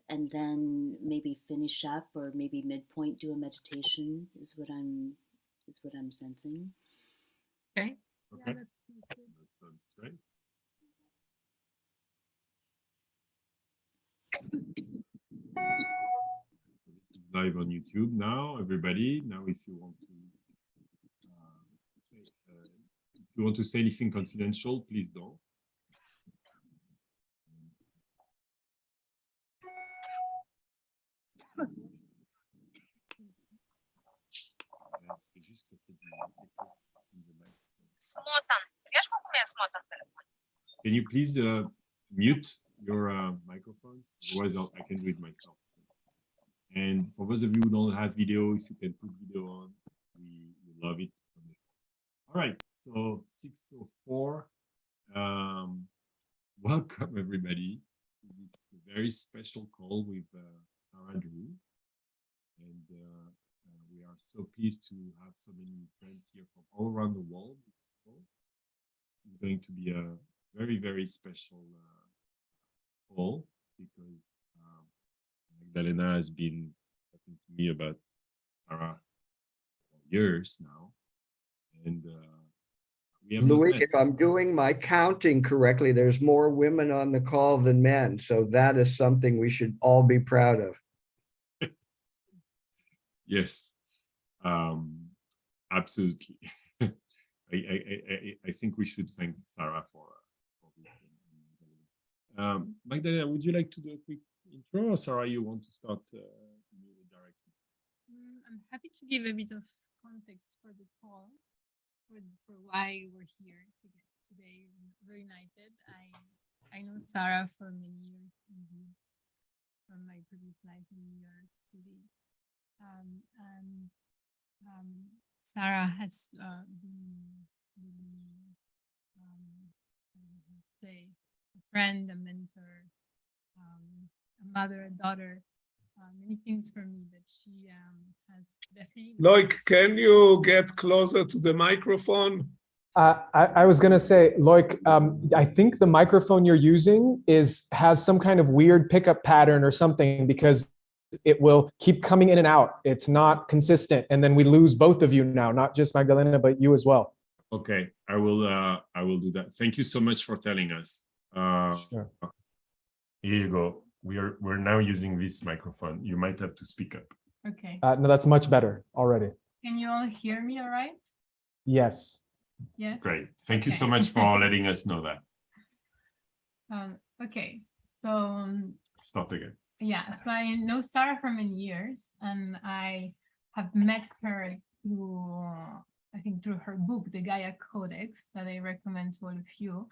and then maybe finish up, or maybe midpoint do a meditation is what I'm sensing. Okay. Okay. Yeah, that sounds great. This is live on YouTube now, everybody. Now, if you want to say anything confidential, please don't. Can you please mute your microphones? Otherwise, I can do it myself. And for those of you who don't have video, if you can put video on, we love it. All right, so 6:04. Welcome everybody to this very special call with Sarah Drew. And we are so pleased to have so many friends here from all around the world. It's going to be a very, very special call because Magdalena has been talking to me about Sarah for years now. And we have Louis, if I'm doing my counting correctly, there's more women on the call than men. So that is something we should all be proud of. Yes, absolutely. I think we should thank Sarah for this. Magdalena, would you like to do a quick intro, or Sarah, you want to start directly? I'm happy to give a bit of context for the call, for why we're here today. We're united. I know Sarah for many years, indeed, from my previous life in New York City. Sarah has been really, say, a friend, a mentor, a mother, a daughter, many things for me, but she has definitely... Loic, can you get closer to the microphone? I was going to say, Loic, I think the microphone you're using has some kind of weird pickup pattern or something, because it will keep coming in and out. It's not consistent. And then we lose both of you now, not just Magdalena, but you as well. Okay, I will do that. Thank you so much for telling us. Sure. Here you go. We're now using this microphone. You might have to speak up. Okay. No, that's much better already. Can you all hear me all right? Yes. Yes. Great. Thank you so much for letting us know that. Okay, so... Start again. Yeah, so I know Sarah for many years, and I have met her through, I think, through her book, the Gaia Codex, that I recommend to all of you.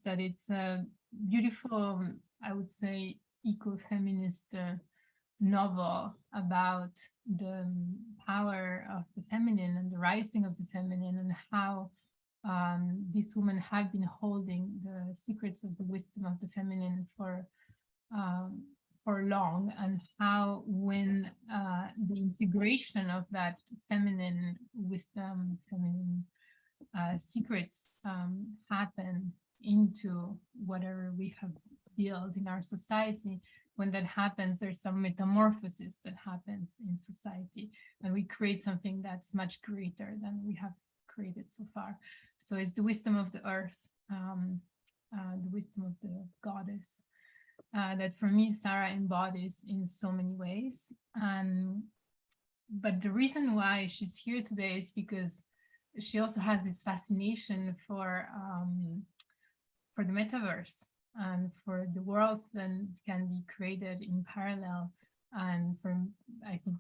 That it's a beautiful, I would say, eco-feminist novel about the power of the feminine and the rising of the feminine, and how these women have been holding the secrets of the wisdom of the feminine for long, and how when the integration of that feminine wisdom, feminine secrets happen into whatever we have built in our society, when that happens, there's some metamorphosis that happens in society, and we create something that's much greater than we have created so far. So it's the wisdom of the earth, the wisdom of the goddess, that for me Sarah embodies in so many ways. But the reason why she's here today is because she also has this fascination for the metaverse and for the worlds that can be created in parallel. And from, I think,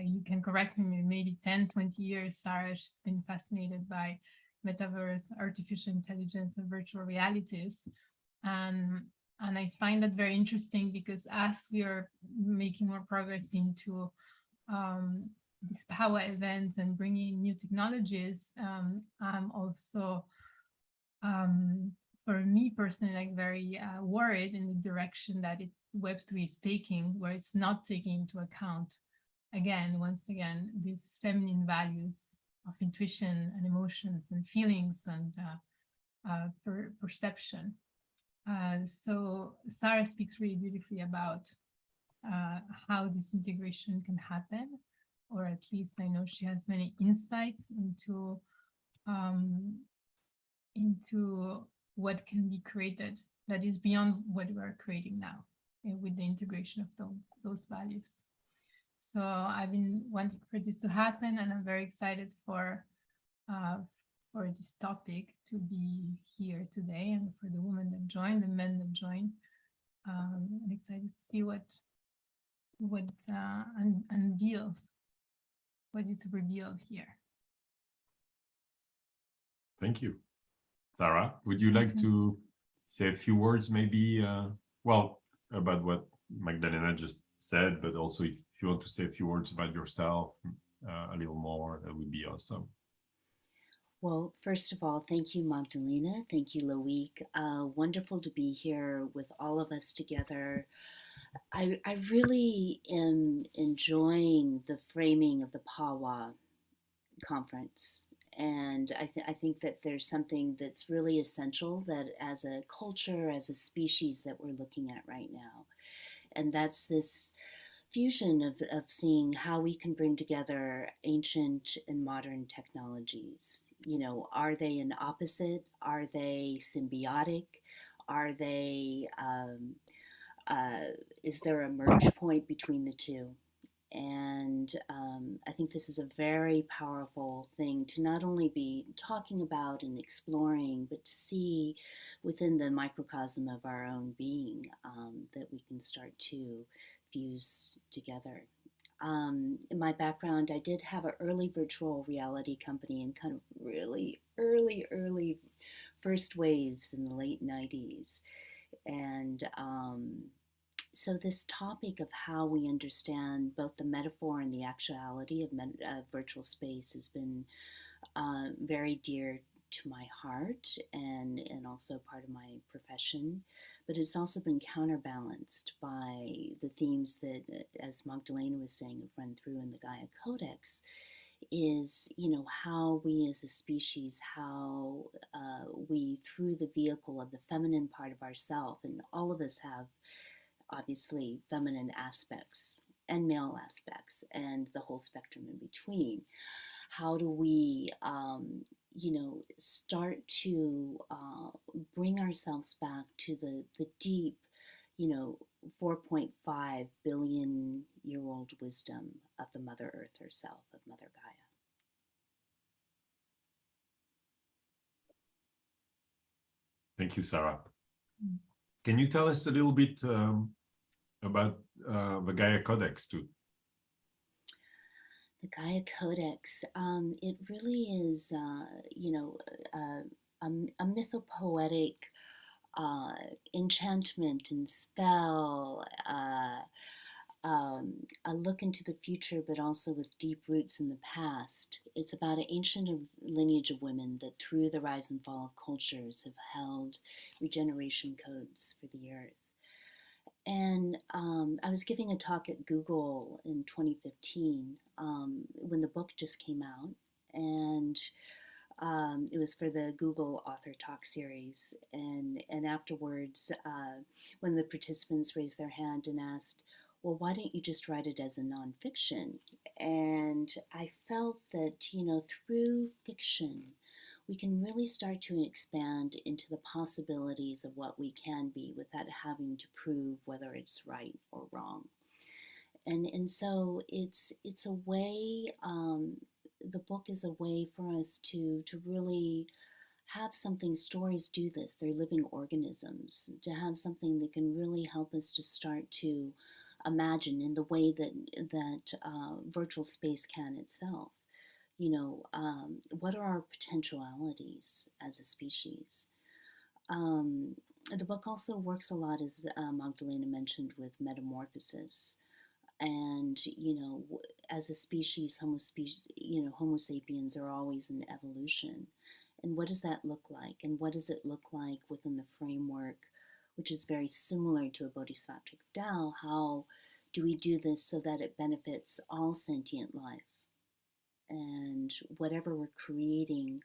you can correct me, maybe 10, 20 years, Sarah's been fascinated by metaverse, artificial intelligence, and virtual realities. And I find that very interesting, because as we are making more progress into these PAWA events and bringing new technologies, I'm also, for me personally, like very worried in the direction that it's Web3 is taking, where it's not taking into account, once again, these feminine values of intuition and emotions and feelings and perception. So Sarah speaks really beautifully about how this integration can happen, or at least I know she has many insights into what can be created that is beyond what we are creating now, with the integration of those values. So I've been wanting for this to happen, and I'm very excited for this topic to be here today, and for the women that join, the men that join. I'm excited to see what unveils, what is revealed here. Thank you. Sarah, would you like to say a few words, maybe, about what Magdalena just said, but also if you want to say a few words about yourself, a little more, that would be awesome. Well, first of all, thank you, Magdalena. Thank you, Loic. Wonderful to be here with all of us together. I really am enjoying the framing of the PAWA conference. And I think that there's something that's really essential that as a culture, as a species, that we're looking at right now. And that's this fusion of seeing how we can bring together ancient and modern technologies. You know, are they an opposite? Are they symbiotic? Are they, is there a merge point between the two? And I think this is a very powerful thing to not only be talking about and exploring, but to see within the microcosm of our own being that we can start to fuse together. In my background, I did have an early virtual reality company in kind of really early first waves in the late 90s. And so this topic of how we understand both the metaphor and the actuality of virtual space has been very dear to my heart and also part of my profession. But it's also been counterbalanced by the themes that, as Magdalena was saying, have run through in the Gaia Codex, is, you know, how we as a species, how we, through the vehicle of the feminine part of ourself, and all of us have obviously feminine aspects and male aspects and the whole spectrum in between. How do we, start to bring ourselves back to the deep, 4.5 billion year old wisdom of the Mother Earth herself, of Mother Gaia? Thank you, Sarah. Can you tell us a little bit about the Gaia Codex too? The Gaia Codex, it really is, a mythopoetic enchantment and spell, a look into the future, but also with deep roots in the past. It's about an ancient lineage of women that through the rise and fall of cultures have held regeneration codes for the earth. And I was giving a talk at Google in 2015 when the book just came out, and it was for the Google Author Talk series. And afterwards, when the participants raised their hand and asked, well, why don't you just write it as a nonfiction? And I felt that, through fiction, we can really start to expand into the possibilities of what we can be without having to prove whether it's right or wrong. And so it's a way, the book is a way for us to really have something. Stories do this, they're living organisms, to have something that can really help us to start to imagine in the way that virtual space can itself. What are our potentialities as a species? The book also works a lot, as Magdalena mentioned, with metamorphosis. And, as a species, Homo sapiens are always in evolution. And what does that look like? And what does it look like within the framework, which is very similar to a bodhisattvic Tao? How do we do this so that it benefits all sentient life? And whatever we're creating,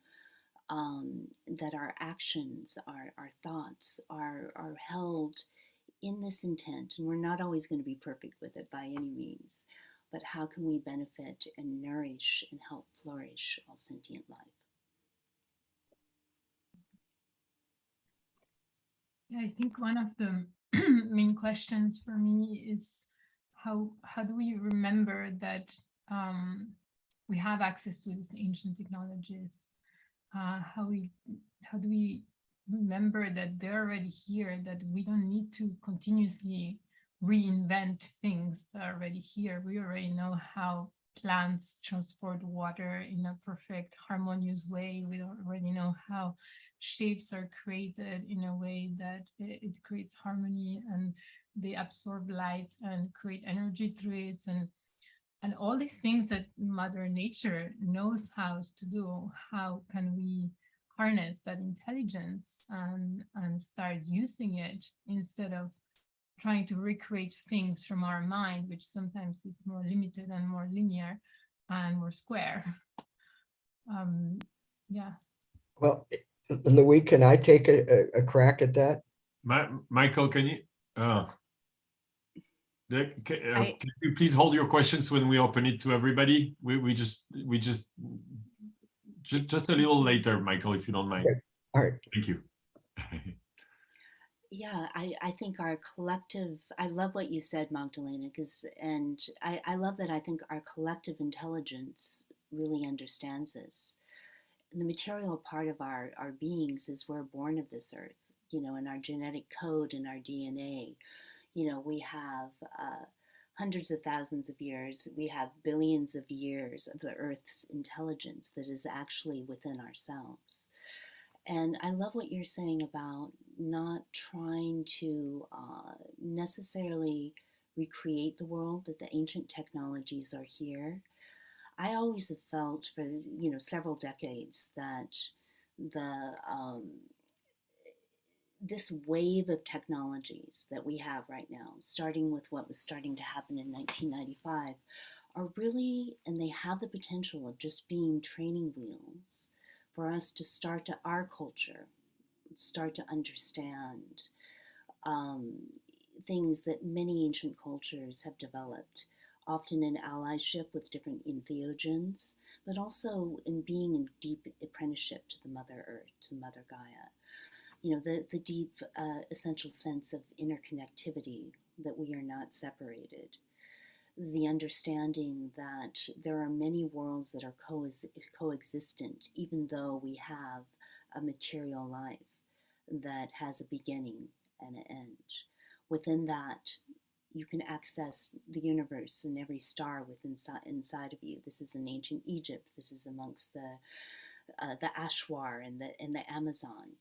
that our actions, our thoughts are held in this intent, and we're not always going to be perfect with it by any means, but how can we benefit and nourish and help flourish all sentient life? Yeah, I think one of the main questions for me is how do we remember that we have access to these ancient technologies? How do we remember that they're already here, that we don't need to continuously reinvent things that are already here? We already know how plants transport water in a perfect harmonious way. We already know how shapes are created in a way that it creates harmony, and they absorb light and create energy through it, and all these things that Mother Nature knows how to do. How can we harness that intelligence and start using it instead of trying to recreate things from our mind, which sometimes is more limited and more linear and more square? Yeah. Well, Louis, can I take a crack at that? Michael, can you can you please hold your questions when we open it to everybody? We just a little later, Michael, if you don't mind. Okay. All right. Thank you. Yeah, I think our collective, I love what you said, Magdalena, and I love that I think our collective intelligence really understands this. And the material part of our beings is we're born of this earth, in our genetic code and our DNA. We have hundreds of thousands of years, we have billions of years of the earth's intelligence that is actually within ourselves. And I love what you're saying about not trying to necessarily recreate the world, that the ancient technologies are here. I always have felt for several decades that this wave of technologies that we have right now, starting with what was starting to happen in 1995, are really, and they have the potential of just being training wheels for us to start our culture, start to understand things that many ancient cultures have developed, often in allyship with different entheogens, but also in being in deep apprenticeship to the Mother Earth, to Mother Gaia. The deep essential sense of interconnectivity, that we are not separated. The understanding that there are many worlds that are coexistent, even though we have a material life that has a beginning and an end. Within that, you can access the universe and every star inside of you. This is in ancient Egypt. This is amongst the Ashwar and the Amazon.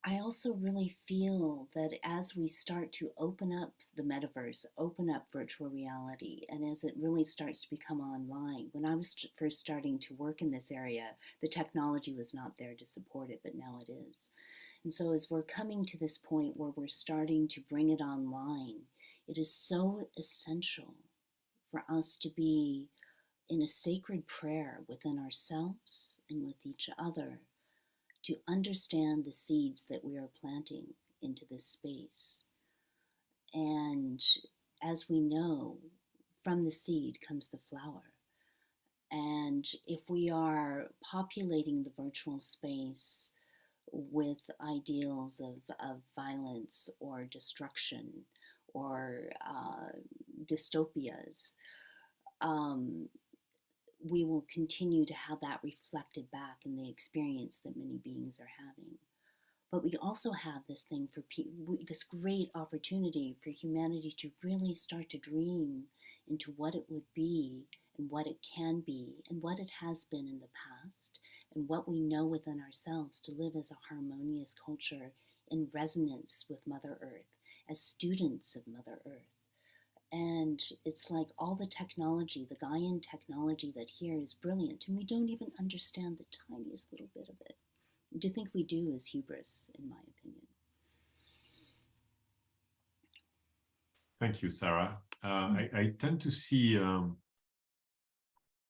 I also really feel that as we start to open up the metaverse, open up virtual reality, and as it really starts to become online, when I was first starting to work in this area, the technology was not there to support it, but now it is. And so as we're coming to this point where we're starting to bring it online, it is so essential for us to be in a sacred prayer within ourselves and with each other, to understand the seeds that we are planting into this space. And as we know, from the seed comes the flower. And if we are populating the virtual space with ideals of violence or destruction or dystopias, we will continue to have that reflected back in the experience that many beings are having. But we also have this thing this great opportunity for humanity to really start to dream into what it would be and what it can be and what it has been in the past and what we know within ourselves, to live as a harmonious culture in resonance with Mother Earth, as students of Mother Earth. And it's like all the technology, the Gaian technology that here is brilliant, and we don't even understand the tiniest little bit of it. Do you think we do is hubris, in my opinion. Thank you, Sarah. I tend to see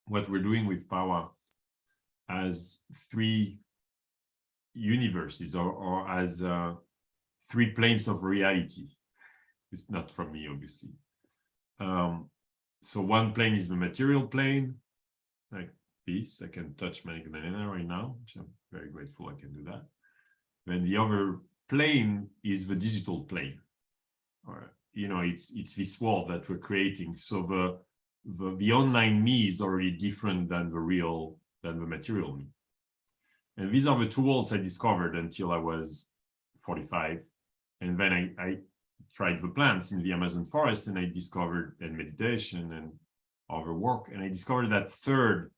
what we're doing with PAWA as three universes, or as three planes of reality. It's not from me, obviously. So one plane is the material plane, like this. I can touch Magdalena right now, which I'm very grateful I can do that. Then the other plane is the digital plane. Or, you know, it's this world that we're creating. So the online me is already different than the material me. And these are the two worlds I discovered until I was 45. And then I tried the plants in the Amazon forest, and I discovered and meditation and other work. And I discovered that third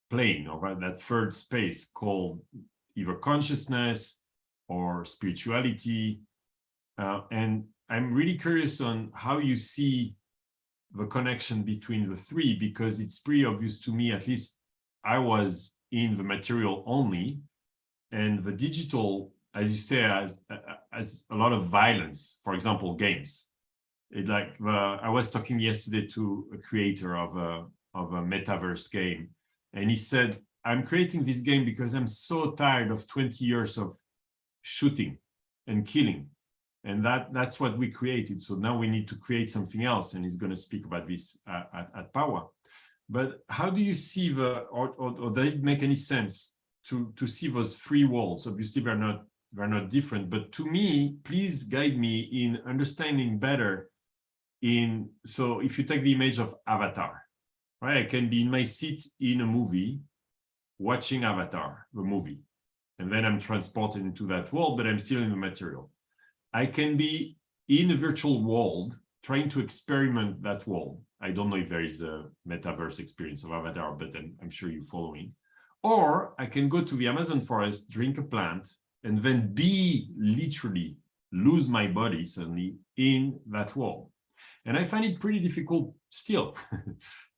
plane, or that third space, called either consciousness or spirituality. And I'm really curious on how you see the connection between the three, because it's pretty obvious to me, at least I was in the material only, and the digital, as you say, has a lot of violence. For example, games. I was talking yesterday to a creator of a metaverse game, and he said, I'm creating this game because I'm so tired of 20 years of shooting and killing. And that's what we created. So now we need to create something else. And he's going to speak about this at PAWA. But how do you see or does it make any sense to see those three worlds? Obviously, they're not different. But to me, please guide me in understanding better. So if you take the image of Avatar, right? I can be in my seat in a movie, watching Avatar, the movie. And then I'm transported into that world, but I'm still in the material. I can be in a virtual world trying to experiment that world. I don't know if there is a metaverse experience of Avatar, but I'm sure you're following. Or I can go to the Amazon forest, drink a plant, and then literally lose my body suddenly in that world. And I find it pretty difficult still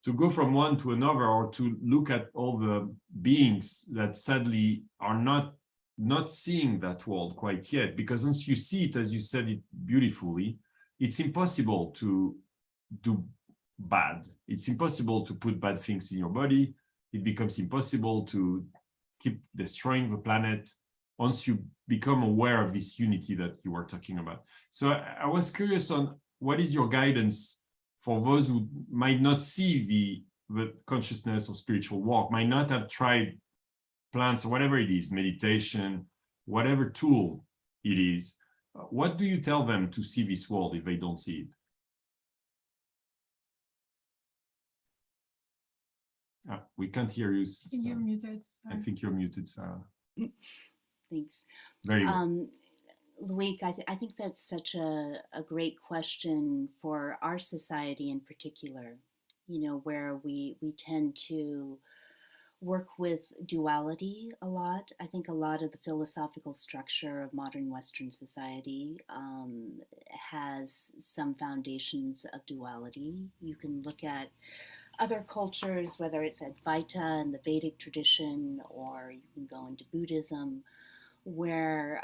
to go from one to another, or to look at all the beings that sadly are not seeing that world quite yet, because once you see it, as you said it beautifully, it's impossible to do bad. It's impossible to put bad things in your body. It becomes impossible to keep destroying the planet once you become aware of this unity that you were talking about. So I was curious on what is your guidance for those who might not see the consciousness or spiritual walk, might not have tried plants or whatever it is, meditation, whatever tool it is. What do you tell them to see this world if they don't see it? We can't hear you. You're muted. I Sorry. think you're muted, Sarah. Thanks. Very good. Loic, I think that's such a great question for our society in particular, you know, where we tend to work with duality a lot. I think a lot of the philosophical structure of modern Western society has some foundations of duality. You can look at other cultures, whether it's Advaita in the Vedic tradition, or you can go into Buddhism, where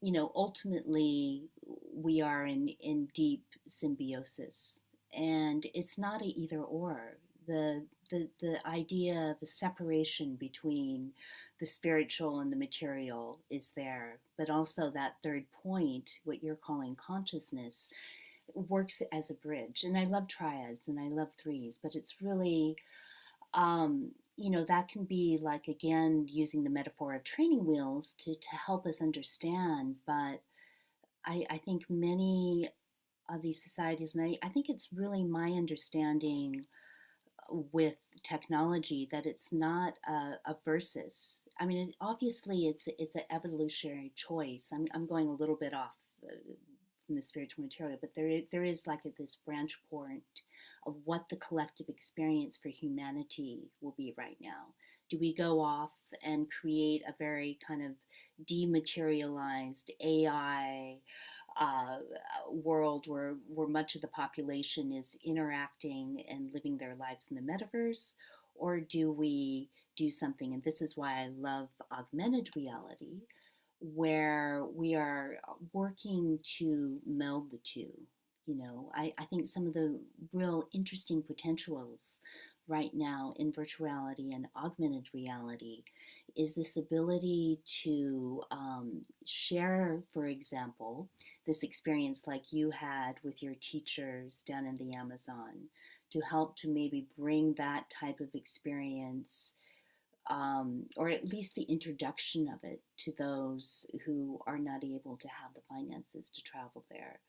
you know, ultimately we are in deep symbiosis, and it's not an either or. The idea of the separation between the spiritual and the material is there, but also that third point, what you're calling consciousness, works as a bridge. And I love triads and I love threes, but it's really you know, that can be like, again, using the metaphor of training wheels to help us understand. But I think many of these societies, and I think it's really my understanding with technology, that it's not a versus. I mean, obviously it's an evolutionary choice. I'm going a little bit off from the spiritual material, but there is like this branch point of what the collective experience for humanity will be right now. Do we go off and create a very kind of dematerialized AI world where much of the population is interacting and living their lives in the metaverse? Or do we do something, and this is why I love augmented reality, where we are working to meld the two, I think some of the real interesting potentials right now in virtual reality and augmented reality is this ability to share, for example, this experience like you had with your teachers down in the Amazon, to help to maybe bring that type of experience, or at least the introduction of it, to those who are not able to have the finances to travel there.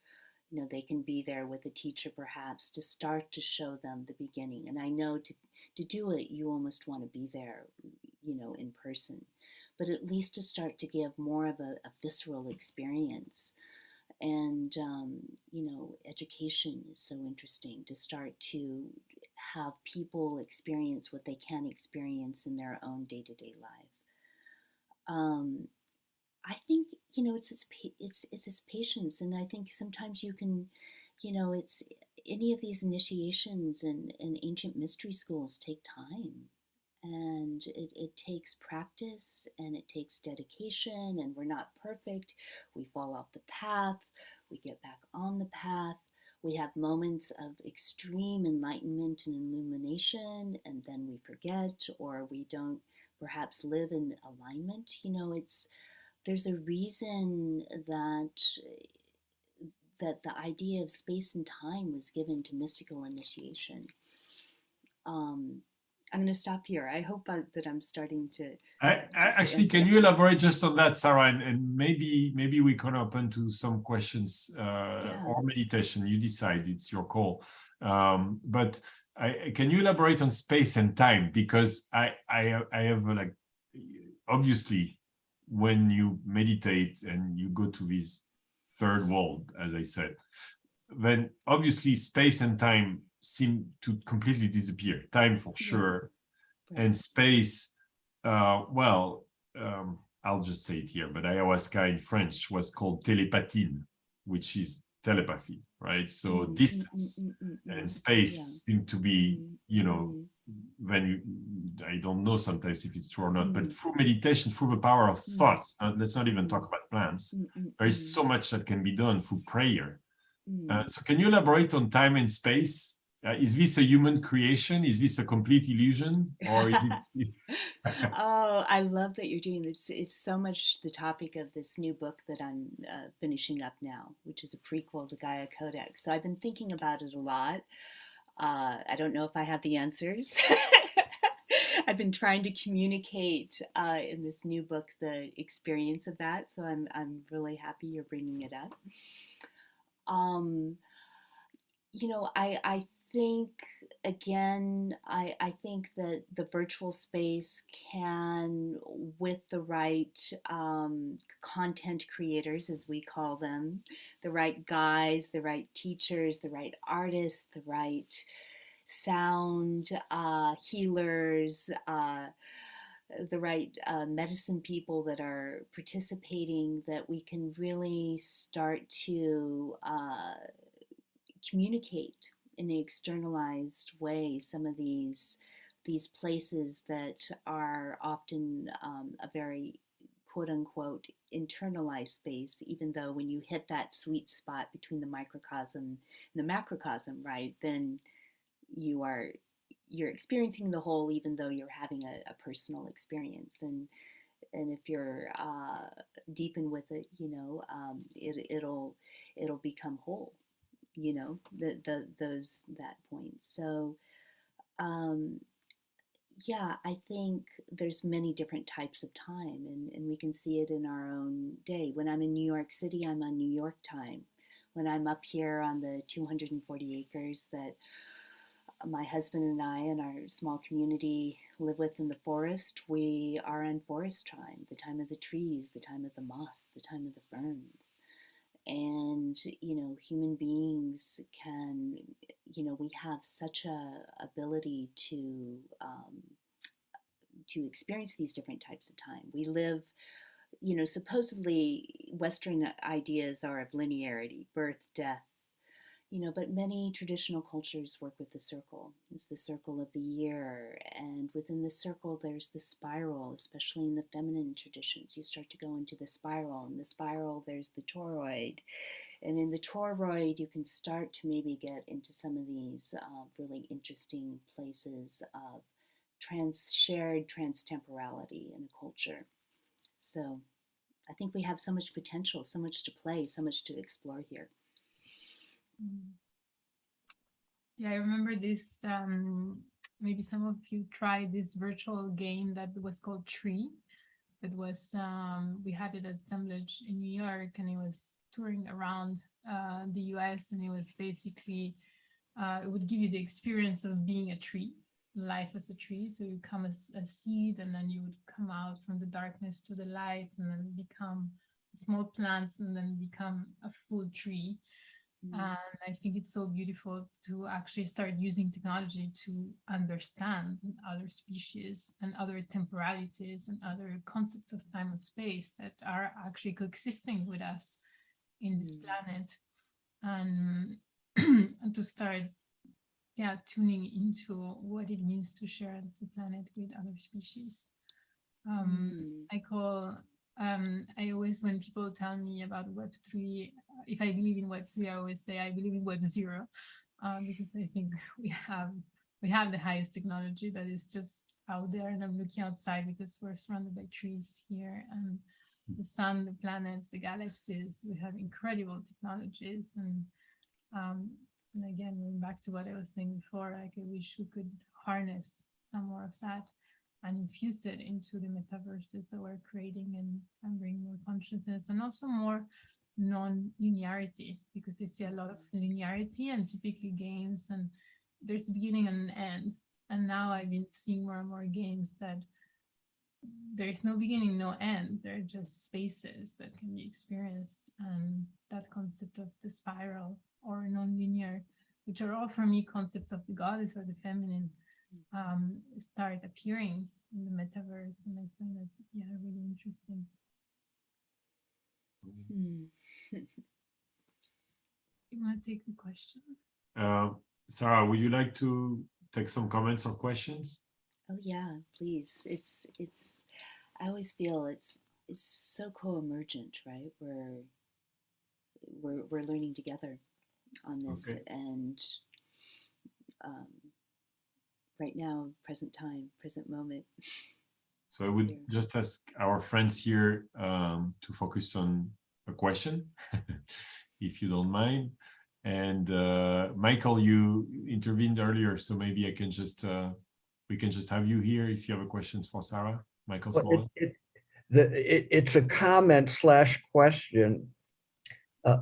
They can be there with a teacher perhaps to start to show them the beginning. And I know to do it, you almost want to be there, in person, but at least to start to give more of a visceral experience. And, education is so interesting, to start to have people experience what they can experience in their own day-to-day life. I think, it's this patience, and I think sometimes you can, it's any of these initiations and ancient mystery schools take time, and it takes practice, and it takes dedication, and we're not perfect. We fall off the path, we get back on the path. We have moments of extreme enlightenment and illumination, and then we forget, or we don't perhaps live in alignment. There's a reason that the idea of space and time was given to mystical initiation. I'm going to stop here. I hope that I'm starting to. Actually, can you elaborate just on that, Sarah, and maybe we can open to some questions or meditation. You decide; it's your call. But can you elaborate on space and time? Because I have like, obviously, when you meditate and you go to this third world, as I said, then obviously space and time seem to completely disappear. Time for sure, and space, I'll just say it here, but ayahuasca in French was called télépathine, which is telepathy, right? So distance and space seem to be, I don't know sometimes if it's true or not, but through meditation, through the power of thoughts, let's not even talk about plants, there is so much that can be done through prayer. So can you elaborate on time and space? Is this a human creation? Is this a complete illusion? Or is it... Oh, I love that you're doing this. It's so much the topic of this new book that I'm finishing up now, which is a prequel to Gaia Codex. So I've been thinking about it a lot. I don't know if I have the answers. I've been trying to communicate in this new book the experience of that. So I'm really happy you're bringing it up. I think, again, I think that the virtual space can, with the right content creators, as we call them, the right guides, the right teachers, the right artists, the right sound healers, the right medicine people that are participating, that we can really start to communicate in an externalized way some of these places that are often a very quote unquote internalized space, even though when you hit that sweet spot between the microcosm and the macrocosm, right, then you're experiencing the whole, even though you're having a personal experience. And if you're deepened with it, it'll become whole, that point. So I think there's many different types of time, and we can see it in our own day. When I'm in New York City, I'm on New York time. When I'm up here on the 240 acres that my husband and I and our small community live with in the forest, we are on forest time, the time of the trees, the time of the moss, the time of the ferns. And human beings can, we have such a ability to experience these different types of time. We live, supposedly Western ideas are of linearity, birth, death, but many traditional cultures work with the circle. It's the circle of the year. And within the circle, there's the spiral, especially in the feminine traditions. You start to go into the spiral. In the spiral, there's the toroid. And in the toroid, you can start to maybe get into some of these really interesting places of shared transtemporality in a culture. So I think we have so much potential, so much to play, so much to explore here. Yeah, I remember this. Maybe some of you tried this virtual game that was called Tree. That was we had it at Assemblage in New York, and it was touring around the US, and it was basically it would give you the experience of being a tree, life as a tree. So you come as a seed, and then you would come out from the darkness to the light, and then become small plants, and then become a full tree. And I think it's so beautiful to actually start using technology to understand other species and other temporalities and other concepts of time and space that are actually coexisting with us in this planet, and and to start tuning into what it means to share the planet with other species. I always, when people tell me about Web3, if I believe in Web3, I always say I believe in Web0, because I think we have the highest technology that is just out there, and I'm looking outside because we're surrounded by trees here, and the sun, the planets, the galaxies. We have incredible technologies, and again, going back to what I was saying before, like I wish we could harness some more of that and infuse it into the metaverses that we're creating, and bring more consciousness and also more non-linearity, because I see a lot of linearity and typically games, and there's a beginning and an end. And now I've been seeing more and more games that there is no beginning, no end. They're just spaces that can be experienced. And that concept of the spiral or non-linear, which are all for me concepts of the goddess or the feminine, start appearing in the metaverse, and I find that really interesting. You want to take the question? Sarah, would you like to take some comments or questions? Oh yeah, please. It's I always feel it's so co-emergent, right? We're learning together on this. Okay. And right now, present time, present moment. So I would just ask our friends here to focus on a question, if you don't mind. And Michael, you intervened earlier, so maybe I can just we can just have you here if you have a question for Sarah. Michael Small. It's a comment/question.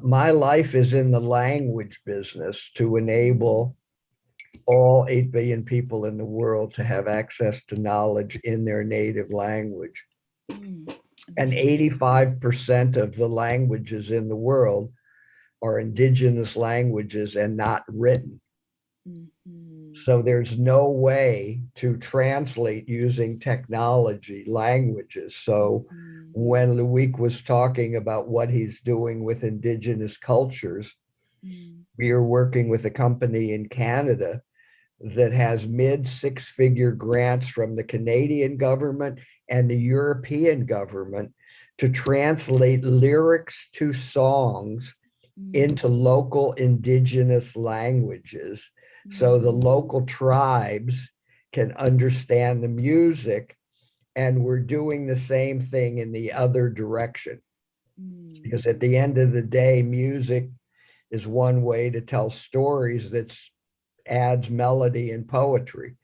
My life is in the language business to enable all 8 billion people in the world to have access to knowledge in their native language. And 85% of the languages in the world are indigenous languages and not written. So there's no way to translate using technology languages. So when Loic was talking about what he's doing with indigenous cultures, we are working with a company in Canada that has mid-6-figure grants from the Canadian government and the European government to translate lyrics to songs into local indigenous languages, so the local tribes can understand the music. And we're doing the same thing in the other direction, because at the end of the day, music is one way to tell stories that adds melody and poetry.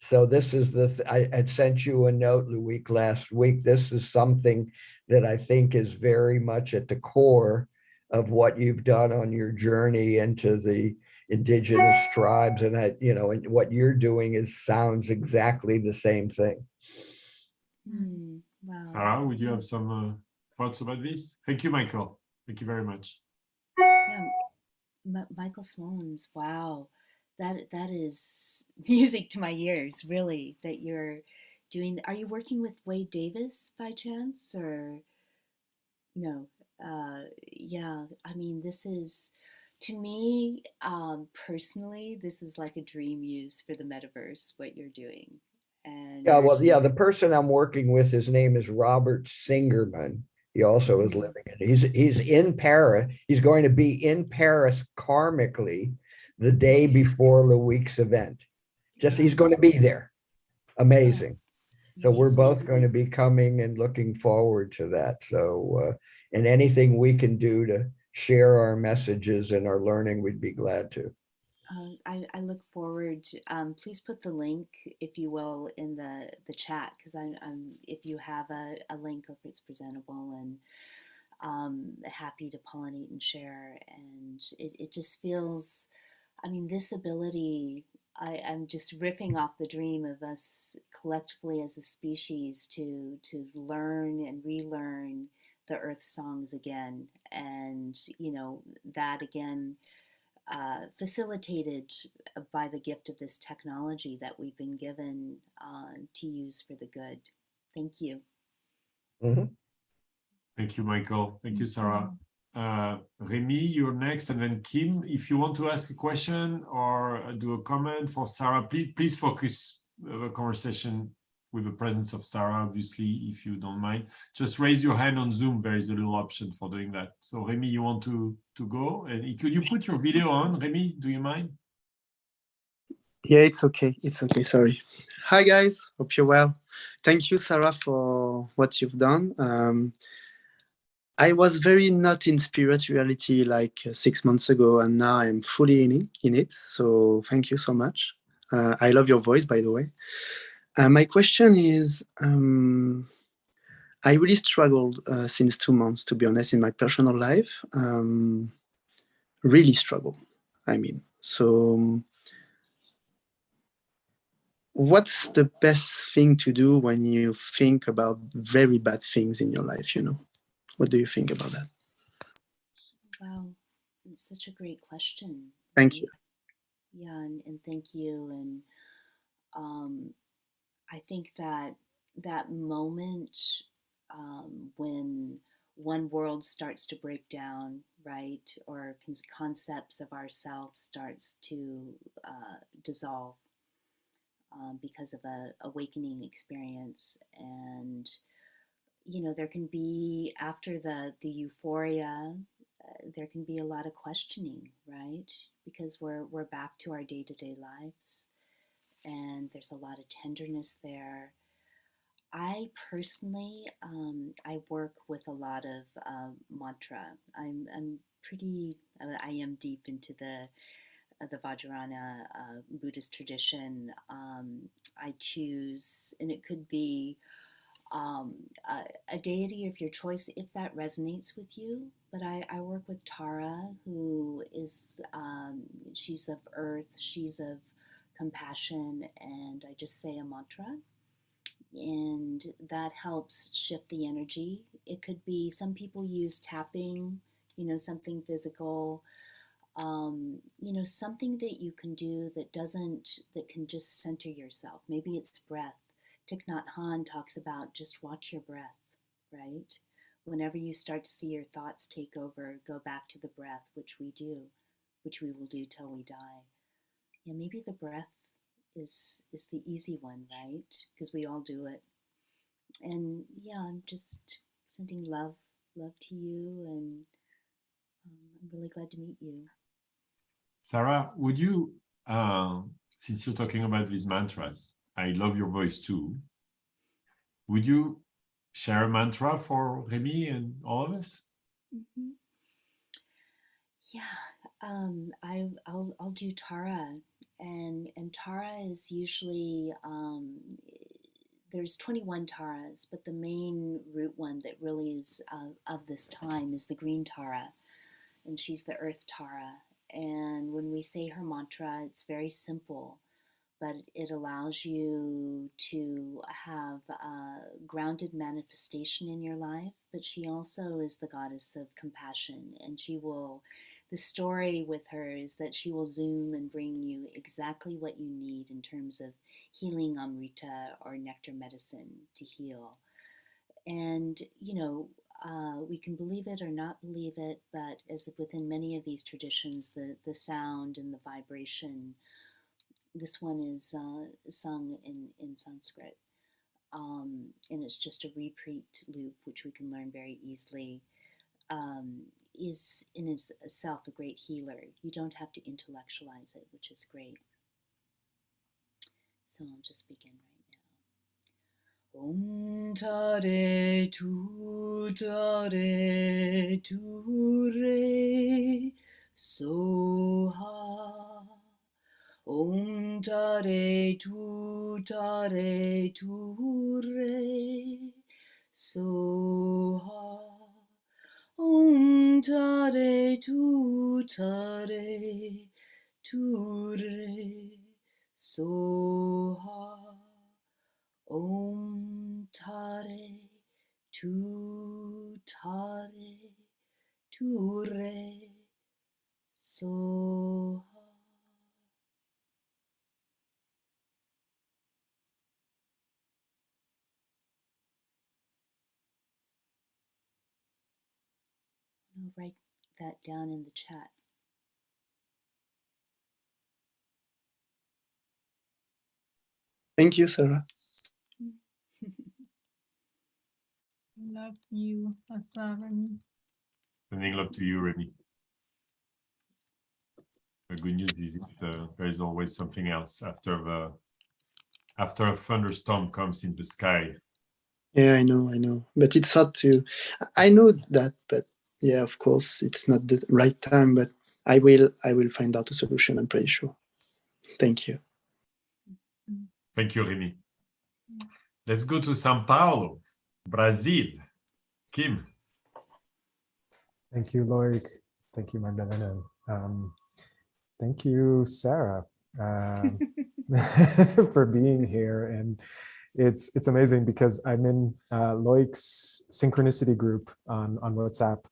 So this is I had sent you a note, Loic, last week. This is something that I think is very much at the core of what you've done on your journey into the indigenous tribes, and and what you're doing sounds exactly the same thing. Wow. Sarah, would you have some thoughts about this? Thank you, Michael. Thank you very much. Yeah, Michael Smollins. Wow, that is music to my ears. Really, that you're doing. Are you working with Wade Davis by chance, or no? Yeah, I mean, this is To me, personally, this is like a dream use for the metaverse, what you're doing. Yeah, And well, yeah, the person I'm working with, his name is Robert Singerman. He also is living in, he's in Paris. He's going to be in Paris karmically the day before Loic's event. Just he's going to be there. Amazing. So we're amazing. both going to be coming and looking forward to that. So, and anything we can do to share our messages and our learning, we'd be glad to. I look forward to, please put the link, if you will, in the chat, because I'm if you have a link or if it's presentable, and happy to pollinate and share. And it just feels, I mean, this ability, I'm just riffing off the dream of us collectively as a species to learn and relearn the earth songs again. And, you know, that again, facilitated by the gift of this technology that we've been given to use for the good. Thank you. Mhm. Thank you, Michael. Thank you, Sarah. Remy, you're next, and then Kim. If you want to ask a question or do a comment for Sarah, please focus the conversation with the presence of Sarah, obviously, if you don't mind. Just raise your hand on Zoom. There is a little option for doing that. So Remy, you want to go? And could you put your video on, Remy? Do you mind? Yeah, it's okay. It's okay. Sorry. Hi, guys. Hope you're well. Thank you, Sarah, for what you've done. I was very not in spirituality like 6 months ago, and now I'm fully in it. So thank you so much. I love your voice, by the way. My question is, I really struggled since 2 months, to be honest, in my personal life. Really struggle, I mean. So what's the best thing to do when you think about very bad things in your life, you know? What do you think about that? Wow, it's such a great question. Thank Right? you. Yeah, and thank you. And I think that that moment when one world starts to break down, right, or concepts of ourselves starts to dissolve because of a awakening experience. And you know, there can be, after the euphoria, there can be a lot of questioning, right? Because we're back to our day-to-day lives, and there's a lot of tenderness there. I personally, I work with a lot of mantra. I'm pretty, I am deep into the Vajrayana Buddhist tradition. I choose, and it could be a deity of your choice if that resonates with you. But I work with Tara, who is, she's of earth, she's of compassion, and I just say a mantra. And that helps shift the energy. It could be, some people use tapping, you know, something physical, you know, something that you can do that can just center yourself. Maybe it's breath. Thich Nhat Hanh talks about just watch your breath, right? Whenever you start to see your thoughts take over, go back to the breath, which we do, which we will do till we die. Yeah, maybe the breath is the easy one, right? Because we all do it. And yeah, I'm just sending love to you, and I'm really glad to meet you. Sarah, would you, since you're talking about these mantras, I love your voice too. Would you share a mantra for Remy and all of us? Mm-hmm. Yeah, I'll do Tara, and Tara is usually there's 21 Taras, but the main root one that really is of this time is the green Tara, and she's the Earth Tara. And when we say her mantra, it's very simple, but it allows you to have a grounded manifestation in your life. But she also is the goddess of compassion, and the story with her is that she will zoom and bring you exactly what you need in terms of healing Amrita or nectar medicine to heal. And, you know, We can believe it or not believe it, but as within many of these traditions, the sound and the vibration, this one is sung in Sanskrit. And it's just a repeat loop, which we can learn very easily, is in itself a great healer. You don't have to intellectualize it, which is great. So I'll just begin right now. Om tare tu re soha. Om tare tu re soha. Om tare tu re soha. Om tare tu re soha. I'll write that down in the chat. Thank you, Sarah. Love you as well, Remy. Sending love to you, Remy. The good news is there is always something else after a thunderstorm comes in the sky. Yeah, I know. But it's hard to, I know that, but yeah, of course, it's not the right time, but I will find out a solution, I'm pretty sure. Thank you. Thank you, Remy. Let's go to São Paulo, Brazil. Kim. Thank you, Loic. Thank you, Magdalena. Thank you, Sarah, for being here. And it's amazing because I'm in Loic's synchronicity group on WhatsApp.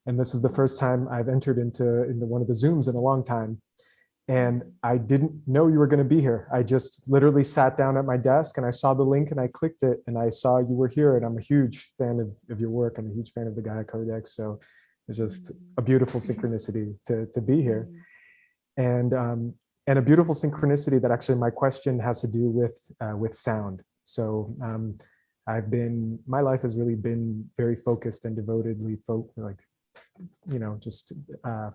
And this is the first time I've entered into one of the Zooms in a long time. And I didn't know you were going to be here. I just literally sat down at my desk and I saw the link and I clicked it and I saw you were here. And I'm a huge fan of your work. I'm a huge fan of the Gaia Codex. So it's just a beautiful synchronicity to be here. And a beautiful synchronicity that actually my question has to do with sound. So my life has really been very focused and devotedly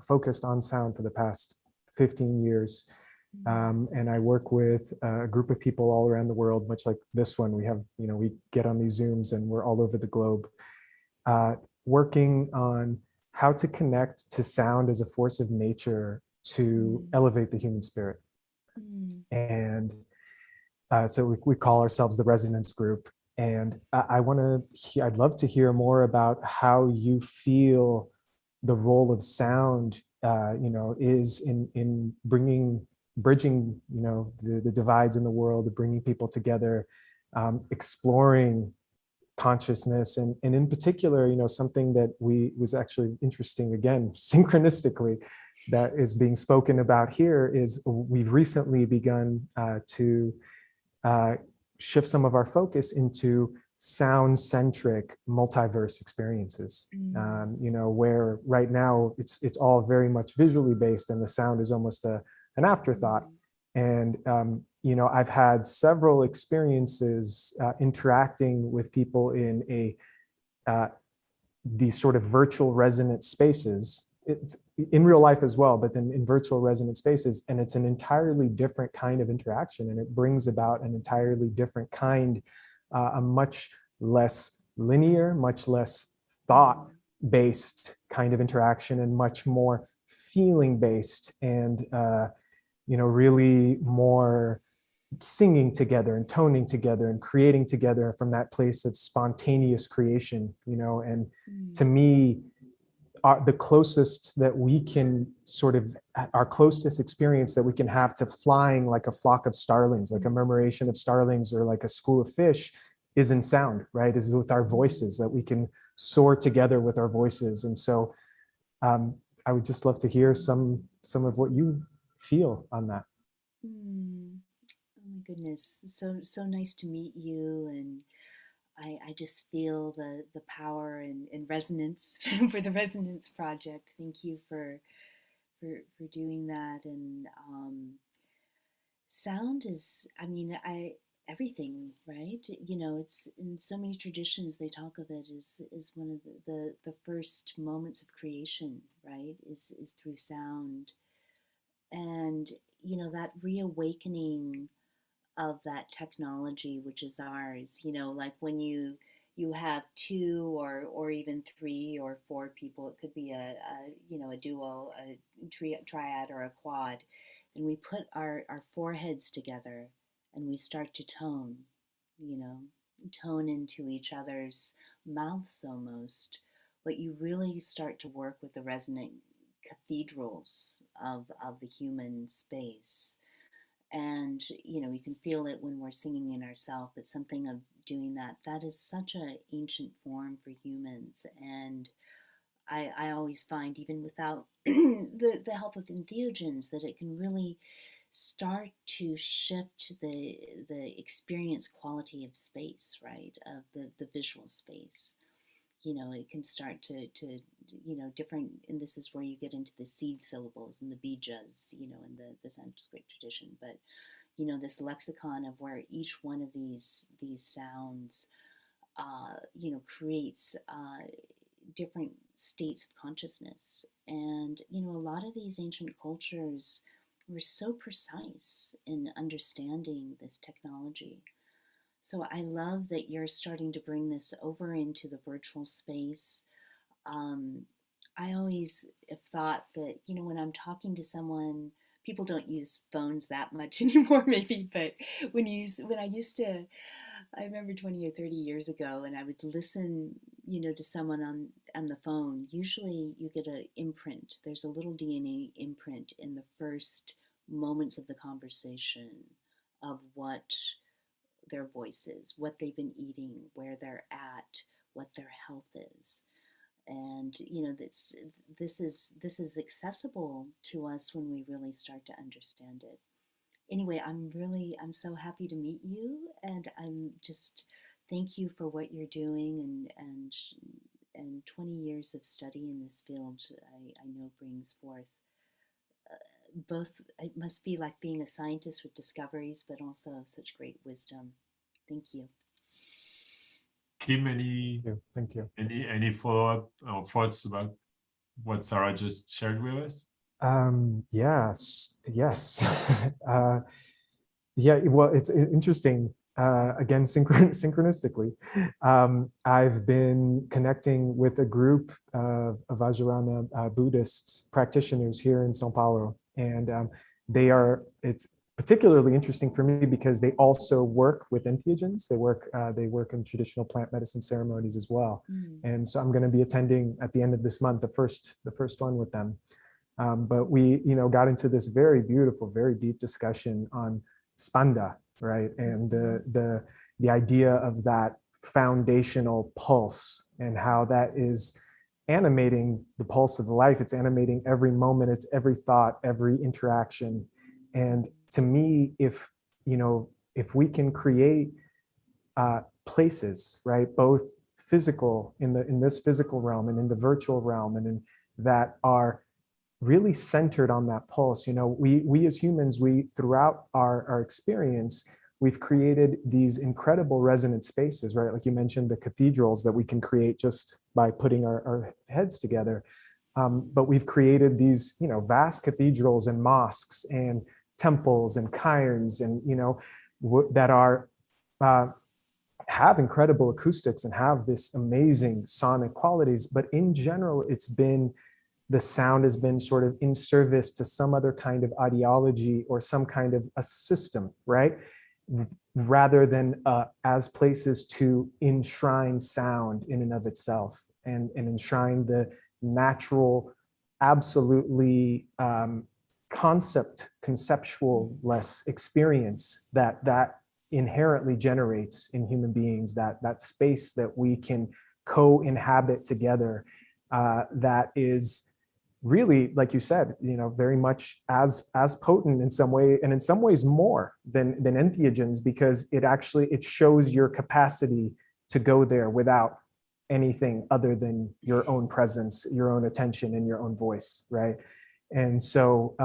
focused on sound for the past 15 years. And I work with a group of people all around the world, much like this one. We get on these Zooms and we're all over the globe, working on how to connect to sound as a force of nature to elevate the human spirit. And so we call ourselves the Resonance Group. And I'd love to hear more about how you feel the role of sound, is in bridging, the divides in the world, bringing people together, exploring consciousness, and in particular, something that was actually interesting, again, synchronistically, that is being spoken about here is we've recently begun to shift some of our focus into sound-centric multiverse experiences, where right now it's all very much visually based and the sound is almost an afterthought. And I've had several experiences interacting with people in these sort of virtual resonant spaces. It's in real life as well, but then in virtual resonant spaces, and it's an entirely different kind of interaction, and it brings about an entirely different kind, a much less linear, much less thought-based kind of interaction, and much more feeling-based, and really more singing together and toning together and creating together from that place of spontaneous creation, and to me, the closest that we can our closest experience that we can have to flying like a flock of starlings, like a murmuration of starlings or like a school of fish, is in sound, right? Is with our voices, that we can soar together with our voices. And so I would just love to hear some of what you feel on that. Oh my goodness, so nice to meet you, and I just feel the power and resonance for the Resonance Project. Thank you for doing that. And sound is, I mean, everything, right? You know, it's in so many traditions they talk of it as one of the first moments of creation, right? Is through sound. And you know, that reawakening of that technology which is ours, you know, like when you have two or even three or four people, it could be a you know, a duo, a triad, or a quad, and we put our foreheads together and we start to tone, you know, tone into each other's mouths almost. But you really start to work with the resonant cathedrals of the human space. And you know, you can feel it when we're singing in ourselves, but something of doing that is such an ancient form for humans. And I always find, even without the help of entheogens, that it can really start to shift the experience quality of space, right, of the visual space. You know, it can start to you know, different, and this is where you get into the seed syllables and the bija, you know, in the Sanskrit tradition. But you know, this lexicon of where each one of these sounds you know, creates different states of consciousness. And you know, a lot of these ancient cultures were so precise in understanding this technology. So I love that you're starting to bring this over into the virtual space. Um, I always have thought that, you know, when I'm talking to someone, people don't use phones that much anymore, maybe, but when I used to, I remember 20 or 30 years ago, and I would listen, you know, to someone on the phone. Usually you get an imprint. There's a little DNA imprint in the first moments of the conversation of what their voices, what they've been eating, where they're at, what their health is. And you know, this is accessible to us when we really start to understand it. Anyway, I'm so happy to meet you, and I'm just thank you for what you're doing, and 20 years of study in this field, I know brings forth both, it must be like being a scientist with discoveries, but also such great wisdom. Thank you. Kim, any Thank you. any follow-up or thoughts about what Sarah just shared with us? Yes. Yeah, well, it's interesting. Again, synchronistically, I've been connecting with a group of Vajrayana Buddhist practitioners here in Sao Paulo, and it's particularly interesting for me because they also work with entheogens. They work in traditional plant medicine ceremonies as well. And so I'm going to be attending at the end of this month, the first one with them. But we, you know, got into this very beautiful, very deep discussion on spanda, right? And the idea of that foundational pulse and how that is animating the pulse of life. It's animating every moment, it's every thought, every interaction. And to me, if we can create places, right, both physical in this physical realm and in the virtual realm, and in that are really centered on that pulse. You know, we as humans, throughout our experience, we've created these incredible resonant spaces, right? Like you mentioned, the cathedrals that we can create just by putting our heads together. But we've created these, you know, vast cathedrals and mosques and temples and cairns, and, you know, that are have incredible acoustics and have this amazing sonic qualities. But in general, the sound has been sort of in service to some other kind of ideology or some kind of a system, right? Rather than as places to enshrine sound in and of itself, and enshrine the natural, absolutely conceptual-less experience that inherently generates in human beings, that space that we can co-inhabit together, that is really, like you said, you know, very much as potent in some way, and in some ways more than entheogens, because it shows your capacity to go there without anything other than your own presence, your own attention, and your own voice, right? And so,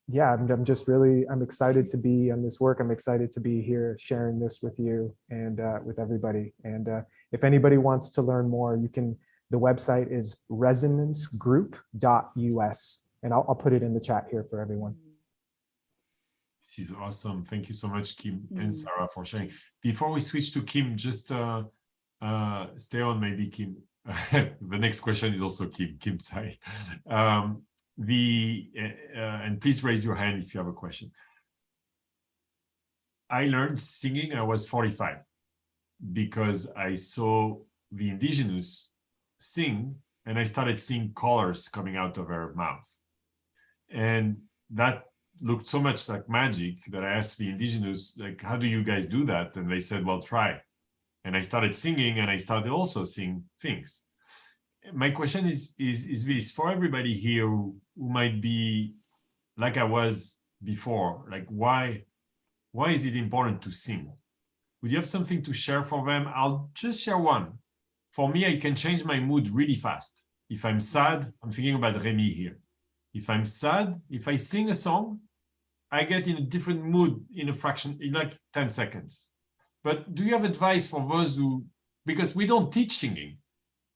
yeah, I'm just really, I'm excited to be on this work. I'm excited to be here sharing this with you and with everybody. And if anybody wants to learn more, you can, the website is resonancegroup.us. And I'll put it in the chat here for everyone. This is awesome. Thank you so much, Kim and Sarah, for sharing. Before we switch to Kim, just stay on maybe, Kim. The next question is also Kim Tsai. And please raise your hand if you have a question. I learned singing, I was 45 because I saw the indigenous sing and I started seeing colors coming out of her mouth. And that looked so much like magic that I asked the indigenous, like, how do you guys do that? And they said, well, try. And I started singing and I started also seeing things. My question is this, for everybody here who might be like I was before, like why is it important to sing? Would you have something to share for them? I'll just share one. For me, I can change my mood really fast. If I'm sad, I'm thinking about Remy here. If I'm sad, if I sing a song, I get in a different mood in a fraction, in like 10 seconds. But do you have advice for those who, because we don't teach singing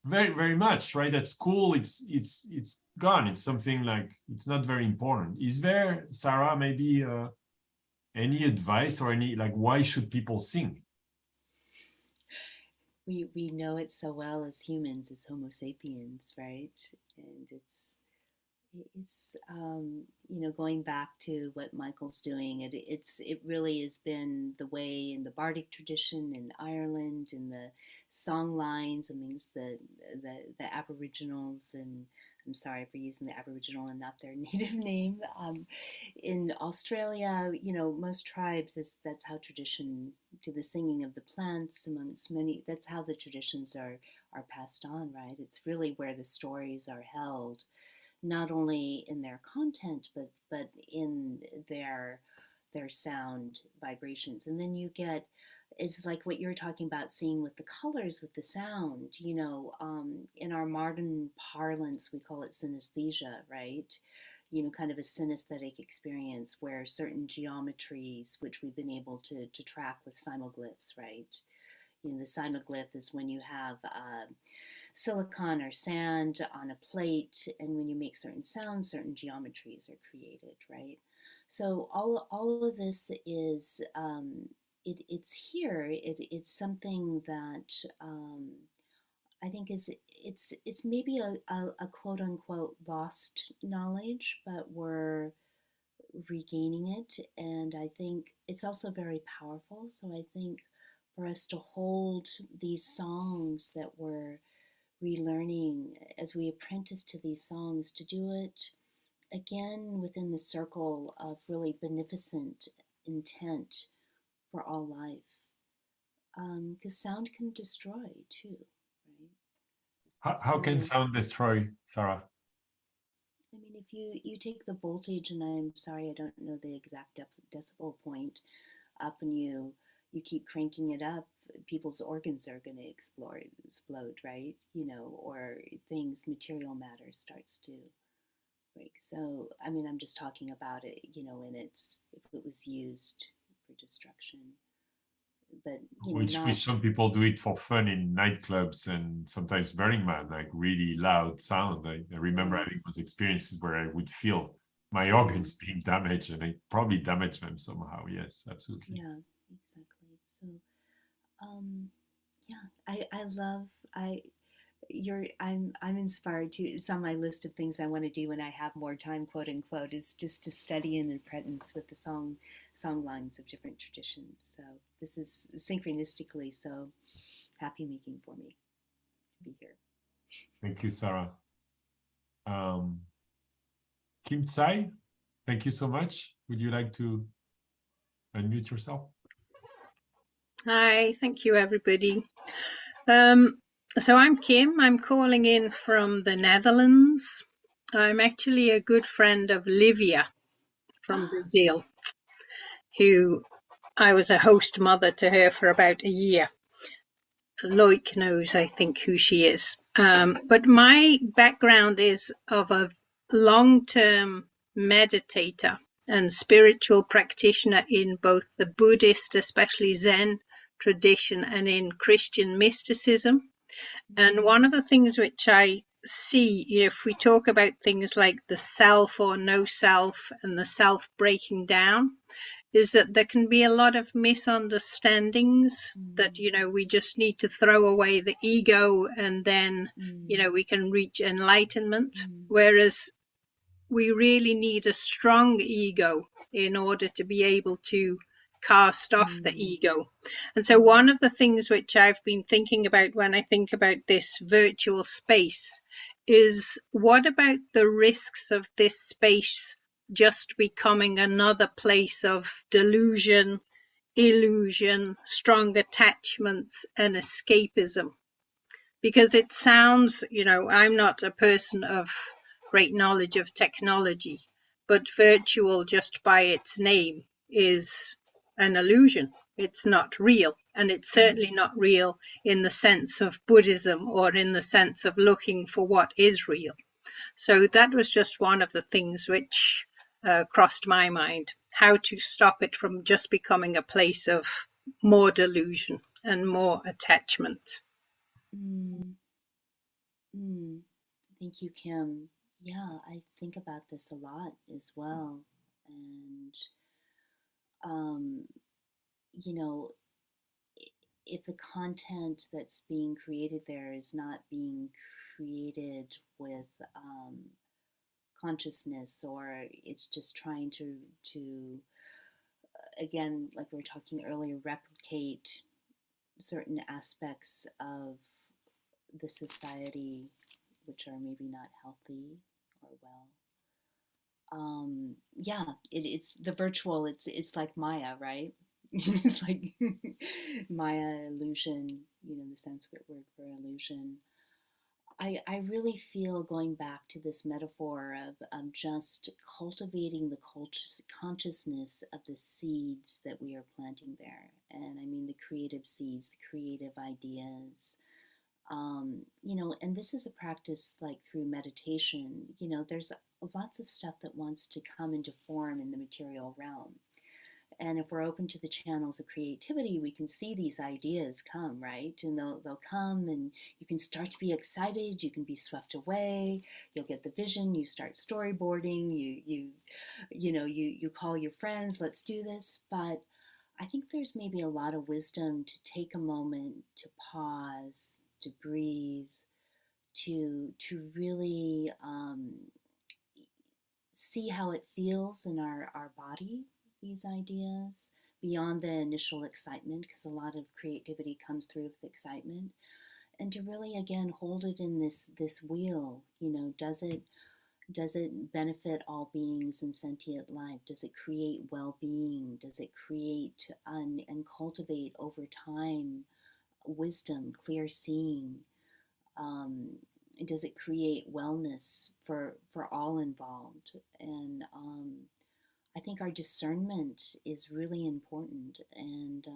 very, very much, right? At school, it's gone. It's something like, it's not very important. Is there, Sarah, maybe any advice or any, like, why should people sing? We know it so well as humans, as Homo sapiens, right? And it's going back to what Michael's doing. It really has been the way in the Bardic tradition in Ireland, in the song lines amongst the Aboriginals, and I'm sorry for using the Aboriginal and not their native name. In Australia, most tribes, that's how tradition, to the singing of the plants amongst many, that's how the traditions are passed on, right? It's really where the stories are held, not only in their content, but in their sound vibrations. And then you get, is like what you're talking about, seeing with the colors, with the sound, in our modern parlance, we call it synesthesia, right? Kind of a synesthetic experience where certain geometries, which we've been able to track with simoglyphs, right? The simoglyph is when you have silicon or sand on a plate, and when you make certain sounds, certain geometries are created, right? So all of this is it's here. It's something that I think it's maybe a quote unquote lost knowledge, but we're regaining it, and I think it's also very powerful. So I think for us to hold these songs that we're relearning as we apprentice to these songs, to do it again within the circle of really beneficent intent for all life, because sound can destroy too, right? How can sound destroy, Sarah? I mean, if you take the voltage, and I'm sorry, I don't know the exact decibel point, up, and you keep cranking it up, people's organs are going to explode, right? Or material matter starts to break. So, I mean, I'm just talking about it, if it was used for destruction. But, which some people do it for fun in nightclubs and sometimes Burning Man, like really loud sound. I remember having those experiences where I would feel my organs being damaged, and I probably damaged them somehow. Yes, absolutely. Yeah, exactly. So, I'm inspired to. It's on my list of things I want to do when I have more time, quote unquote, is just to study and apprentice with the song lines of different traditions. So this is synchronistically so happy making for me to be here. Thank you, Sarah. Kim Tsai, thank you so much. Would you like to unmute yourself? Hi, thank you, everybody. So I'm Kim. I'm calling in from the Netherlands. I'm actually a good friend of Livia from Brazil, who I was a host mother to her for about a year. Loic knows, I think, who she is. But my background is of a long-term meditator and spiritual practitioner in both the Buddhist, especially Zen tradition, and in Christian mysticism. And one of the things which I see, if we talk about things like the self or no self and the self breaking down, is that there can be a lot of misunderstandings that, we just need to throw away the ego and then, we can reach enlightenment. Whereas we really need a strong ego in order to be able to cast off the ego. And so one of the things which I've been thinking about when I think about this virtual space is, what about the risks of this space just becoming another place of delusion, illusion, strong attachments, and escapism? Because it sounds, I'm not a person of great knowledge of technology, but virtual, just by its name, is an illusion. It's not real. And it's certainly not real in the sense of Buddhism or in the sense of looking for what is real. So that was just one of the things which crossed my mind, how to stop it from just becoming a place of more delusion and more attachment. Thank you, Kim. Yeah, I think about this a lot as well. And, if the content that's being created there is not being created with consciousness, or it's just trying to again, like we were talking earlier, replicate certain aspects of the society which are maybe not healthy or well. It's the virtual. It's like Maya, right? It's like Maya, illusion. The Sanskrit word for illusion. I really feel, going back to this metaphor of just cultivating the consciousness of the seeds that we are planting there. And I mean the creative seeds, the creative ideas. And this is a practice like through meditation. There's lots of stuff that wants to come into form in the material realm. And if we're open to the channels of creativity, we can see these ideas come, right? And they'll come, and you can start to be excited. You can be swept away. You'll get the vision. You start storyboarding. You call your friends. Let's do this. But I think there's maybe a lot of wisdom to take a moment to pause, to breathe, to really see how it feels in our body, these ideas, beyond the initial excitement, because a lot of creativity comes through with excitement, and to really, again, hold it in this wheel. Does it benefit all beings in sentient life? Does it create well-being? Does it create and cultivate over time wisdom, clear seeing? Does it create wellness for all involved? And I think our discernment is really important, and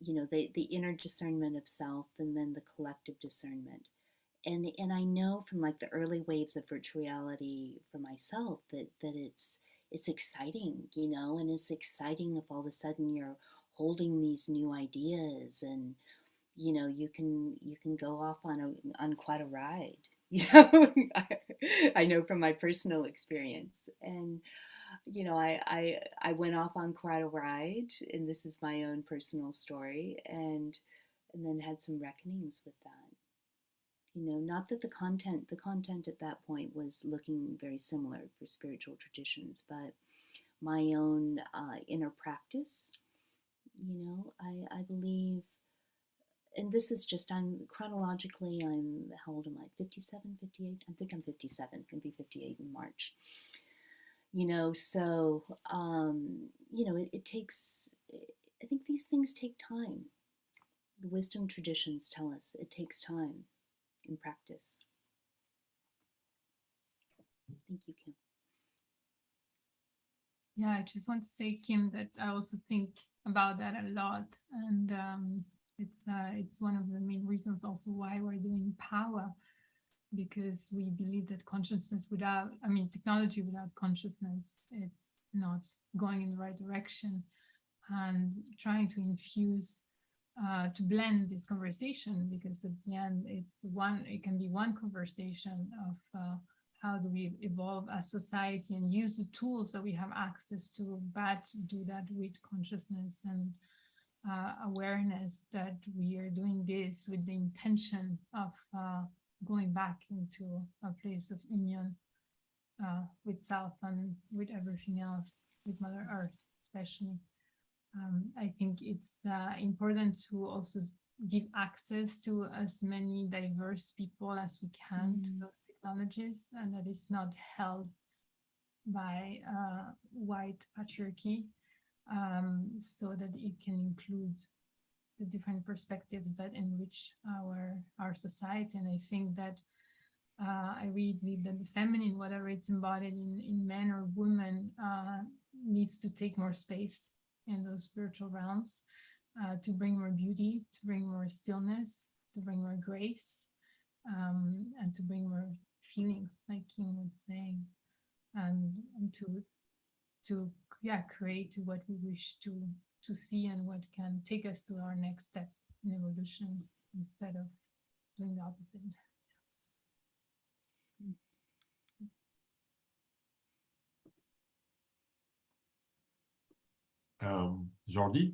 the inner discernment of self, and then the collective discernment. And I know from like the early waves of virtual reality for myself that it's exciting, and it's exciting if all of a sudden you're holding these new ideas, and you can go off on quite a ride. I know from my personal experience. And I went off on quite a ride, and this is my own personal story, and then had some reckonings with that. Not that the content at that point was looking very similar for spiritual traditions, but my own inner practice. I believe, and this is just, chronologically, how old am I? 57, 58? I think I'm 57, gonna be 58 in March. So, it takes, I think these things take time. The wisdom traditions tell us it takes time in practice. Thank you, Kim. Yeah, I just want to say, Kim, that I also think about that a lot. And It's one of the main reasons also why we're doing PAWA, because we believe that consciousness without, I mean, technology without consciousness, it's not going in the right direction. And trying to infuse, to blend this conversation, because at the end, it can be one conversation of how do we evolve as society and use the tools that we have access to, but do that with consciousness and awareness that we are doing this with the intention of going back into a place of union with self and with everything else, with Mother Earth especially. I think it's important to also give access to as many diverse people as we can to those technologies, and that is not held by white patriarchy, so that it can include the different perspectives that enrich our society. And I think that I really believe that the feminine, whatever it's embodied in men or women, needs to take more space in those spiritual realms, to bring more beauty, to bring more stillness, to bring more grace, and to bring more feelings, like Kim was saying, and to create what we wish to see and what can take us to our next step in evolution, instead of doing the opposite. Jordi,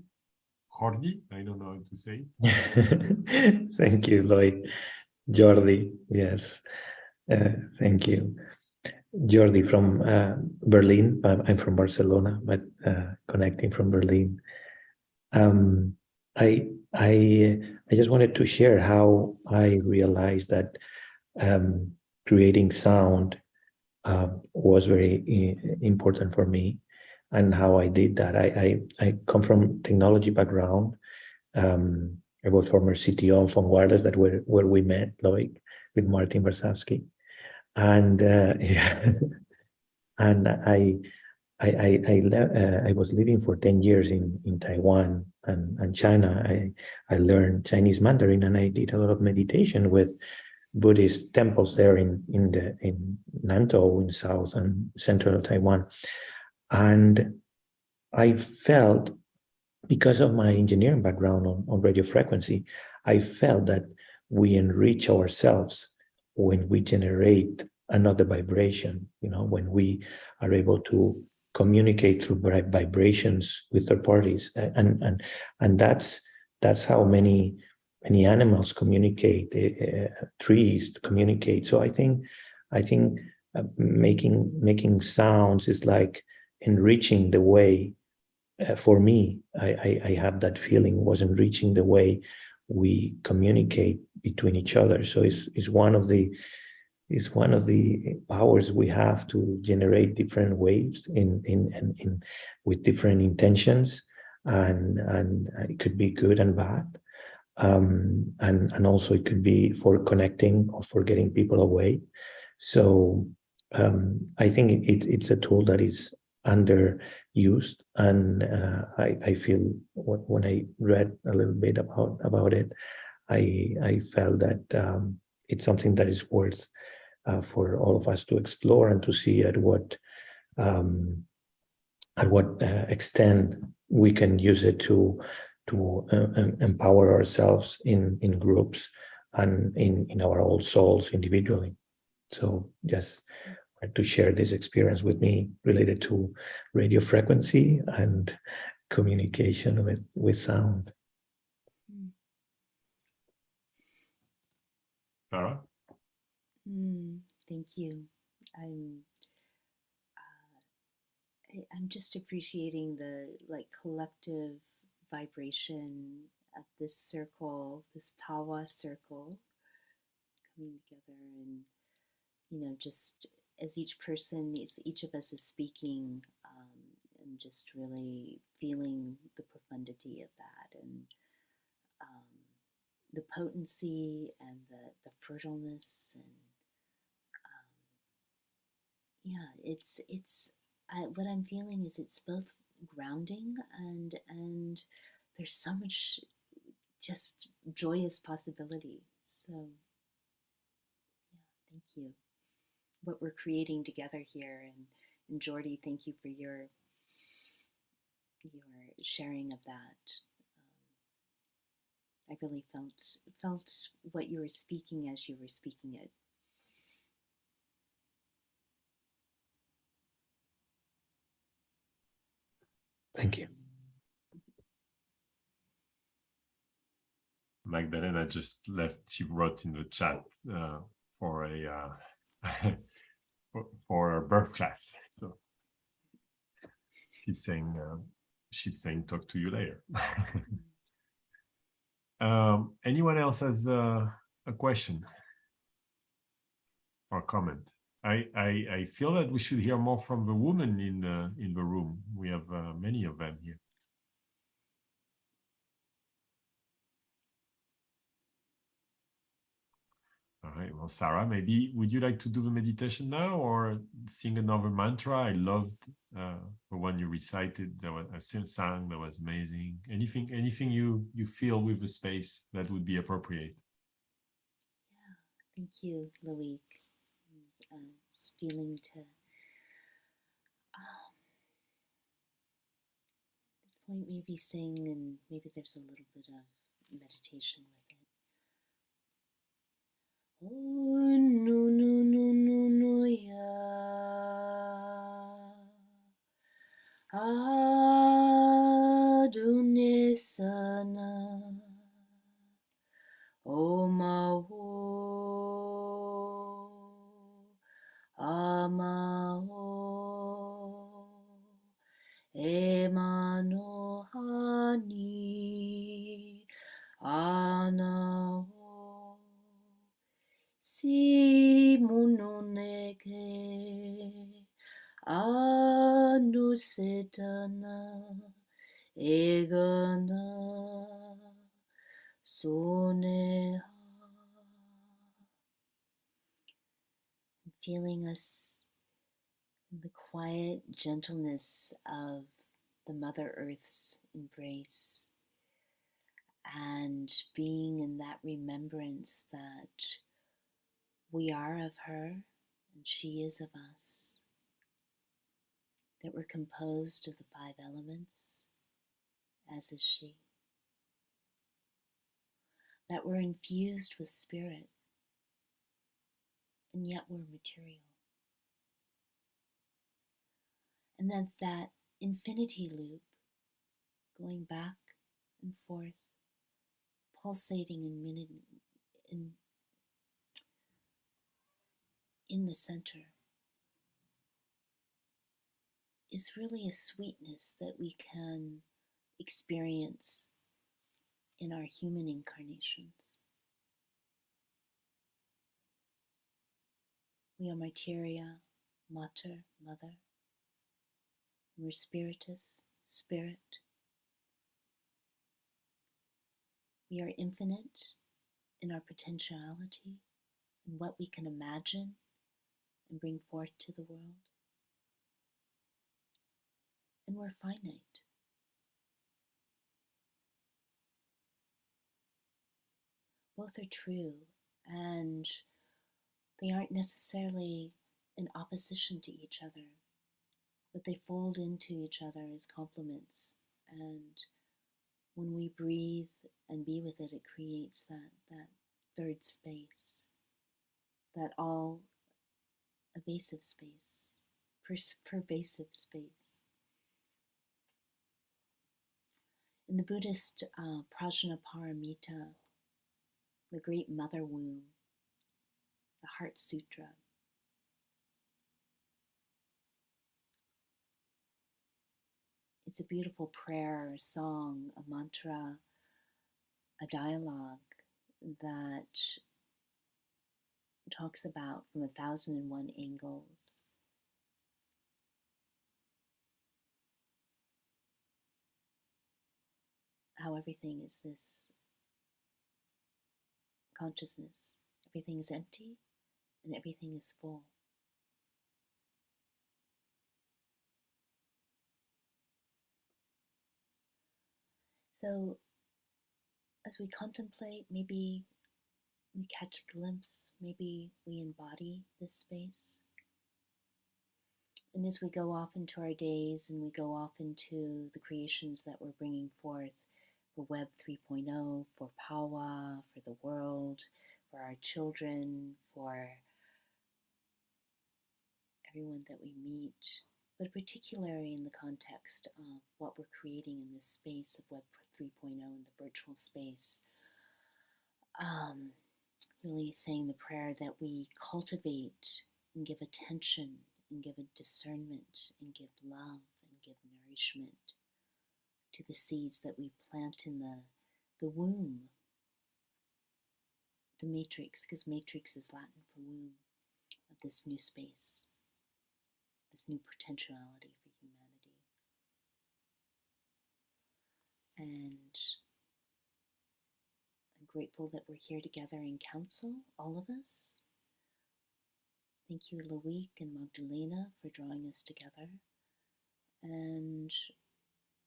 I don't know how to say. Thank you, Lloyd. Jordi, yes. Thank you. Jordi from Berlin. I'm from Barcelona, but connecting from Berlin. I just wanted to share how I realized that creating sound was very important for me, and how I did that. I come from technology background. I was former CTO of On Wireless, that where we met, Lloyd, with Martin Varsavsky. And yeah, and I was living for 10 years in Taiwan and China. I learned Chinese Mandarin, and I did a lot of meditation with Buddhist temples there in Nantou, in south and central Taiwan. And I felt, because of my engineering background on radio frequency, I felt that we enrich ourselves when we generate another vibration, when we are able to communicate through vibrations with third parties. And that's how many animals communicate, trees communicate. So I think making sounds is like enriching the way, for me, I have that feeling, was enriching the way we communicate between each other. So it's one of the powers we have to generate different waves in with different intentions, and it could be good and bad, and also it could be for connecting or for getting people away. So I think it's a tool that is underused, and I feel when I read a little bit about it, I felt that it's something that is worth for all of us to explore and to see at what extent we can use it to empower ourselves in groups and in our own souls individually. So just to share this experience with me related to radio frequency and communication with sound. Sarah? Thank you. I'm just appreciating the collective vibration of this circle, this PAWA circle, coming together, and just as each of us is speaking, and just really feeling the profundity of that, and the potency and the fertileness, and it's what I'm feeling is it's both grounding and there's so much just joyous possibility. So, yeah, thank you. What we're creating together here, and Jordy, thank you for your sharing of that. I really felt what you were speaking as you were speaking it. Thank you. Magdalena just left. She wrote in the chat for a for a birth class. So she's saying talk to you later. Anyone else has a question or comment? I feel that we should hear more from the women in the room. We have many of them here. All right. Well, Sarah, maybe would you like to do the meditation now or sing another mantra? I loved the one you recited. That was a sang that was amazing. Anything you feel with the space that would be appropriate. Yeah, thank you, Loic. Just feeling to this point maybe sing, and maybe there's a little bit of meditation with it. Oh no no no no no ya Adune sana O Mawo Amao Emanohani Anao Si mononeke anusetana egana soneha. Feeling us in the quiet gentleness of the Mother Earth's embrace, and being in that remembrance that we are of her and she is of us, that we're composed of the 5 elements, as is she, that we're infused with spirit, and yet we're material. And then that infinity loop going back and forth, pulsating in the center, is really a sweetness that we can experience in our human incarnations. We are materia, mater, mother. We're spiritus, spirit. We are infinite in our potentiality and what we can imagine and bring forth to the world. And we're finite. Both are true, and they aren't necessarily in opposition to each other, but they fold into each other as complements. And when we breathe and be with it, it creates that third space, that all evasive space, pervasive space. In the Buddhist Prajnaparamita, the great mother womb, the Heart Sutra, it's a beautiful prayer, a song, a mantra, a dialogue that talks about from 1001 angles how everything is this consciousness. Everything is empty and everything is full. So as we contemplate, maybe we catch a glimpse, maybe we embody this space. And as we go off into our days and we go off into the creations that we're bringing forth for Web 3.0, for PAWA, for the world, for our children, for everyone that we meet, but particularly in the context of what we're creating in this space of Web 3.0 in the virtual space. Really saying the prayer that we cultivate and give attention and give a discernment and give love and give nourishment to the seeds that we plant in the womb, the matrix, because matrix is Latin for womb, of this new space, this new potentiality for humanity. And I'm grateful that we're here together in council, all of us. Thank you, Loic and Magdalena, for drawing us together. And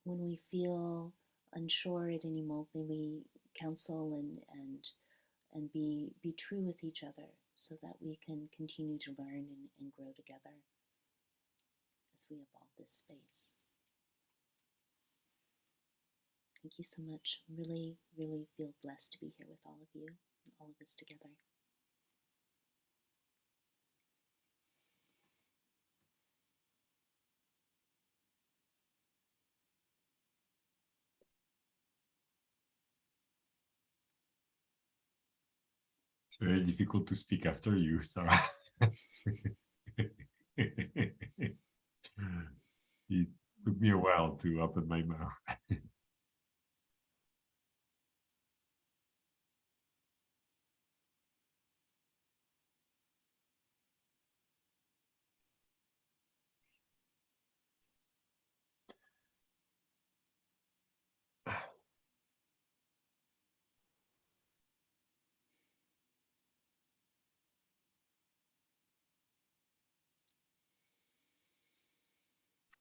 when we feel unsure at any moment, we counsel and be true with each other so that we can continue to learn and grow together as we evolve this space. Thank you so much. Really, really feel blessed to be here with all of you and all of us together. It's very difficult to speak after you, Sarah. It took me a while to open my mouth.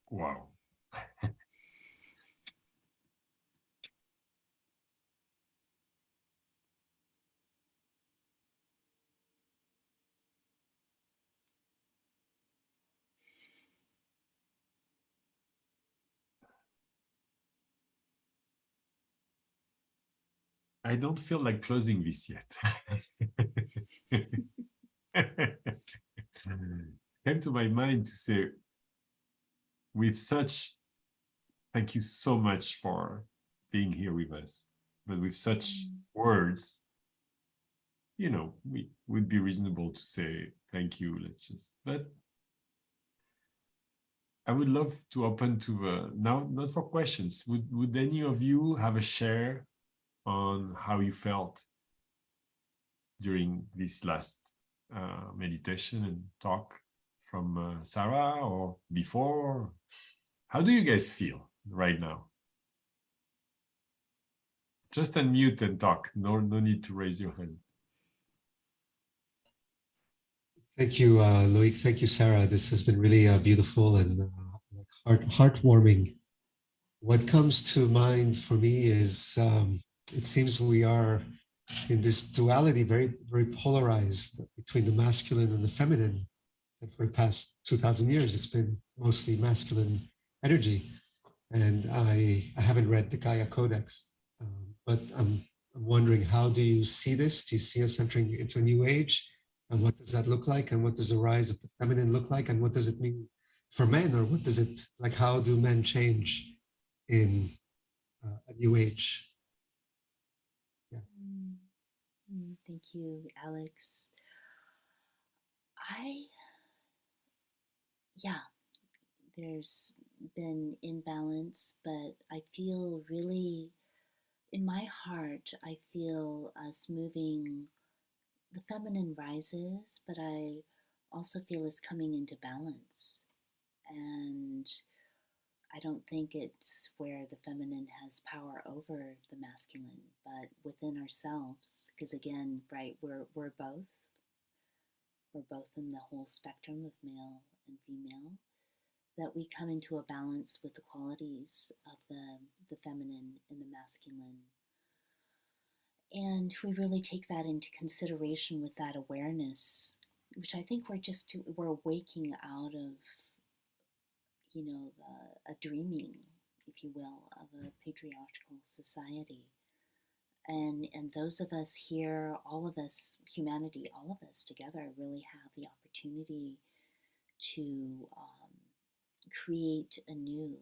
Wow. I don't feel like closing this yet. Came to my mind to say, with such, thank you so much for being here with us, but with such words, you know, we would be reasonable to say thank you. Let's just, but I would love to open to now, not for questions. Would any of you have a share on how you felt during this last meditation and talk from Sarah, or before? How do you guys feel right now? Just unmute and talk. No need to raise your hand. Thank you, Loic. Thank you, Sarah. This has been really beautiful and heartwarming. What comes to mind for me is it seems we are in this duality, very, very polarized between the masculine and the feminine. And for the past 2,000 years, it's been mostly masculine energy. And I haven't read the Gaia Codex, but I'm wondering, how do you see this? Do you see us entering into a new age? And what does that look like? And what does the rise of the feminine look like? And what does it mean for men? Or what does it, like, how do men change in a new age? Yeah. Thank you, Alex. There's been imbalance, but I feel really, in my heart, I feel us moving, the feminine rises, but I also feel us coming into balance. And I don't think it's where the feminine has power over the masculine, but within ourselves, because again, right, we're both. We're both in the whole spectrum of male and female, that we come into a balance with the qualities of the feminine and the masculine. And we really take that into consideration with that awareness, which I think we're waking out of, a dreaming, if you will, of a patriarchal society. And those of us here, all of us, humanity, all of us together really have the opportunity to create anew.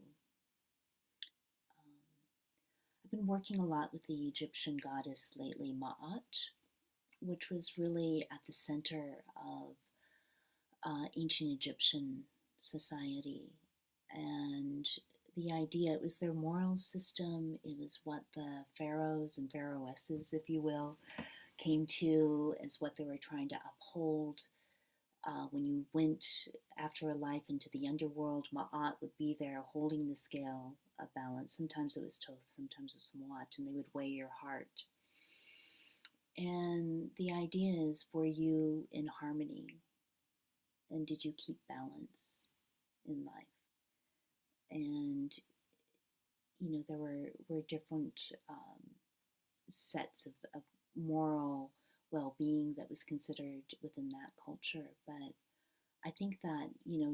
I've been working a lot with the Egyptian goddess lately, Ma'at, which was really at the center of ancient Egyptian society. And the idea, it was their moral system, it was what the pharaohs and pharaohesses, if you will, came to as what they were trying to uphold. When you went after a life into the underworld, Ma'at would be there holding the scale of balance. Sometimes it was Thoth, sometimes it was Muat, and they would weigh your heart. And the idea is, were you in harmony? And did you keep balance in life? And, there were different sets of moral well-being that was considered within that culture. But I think that,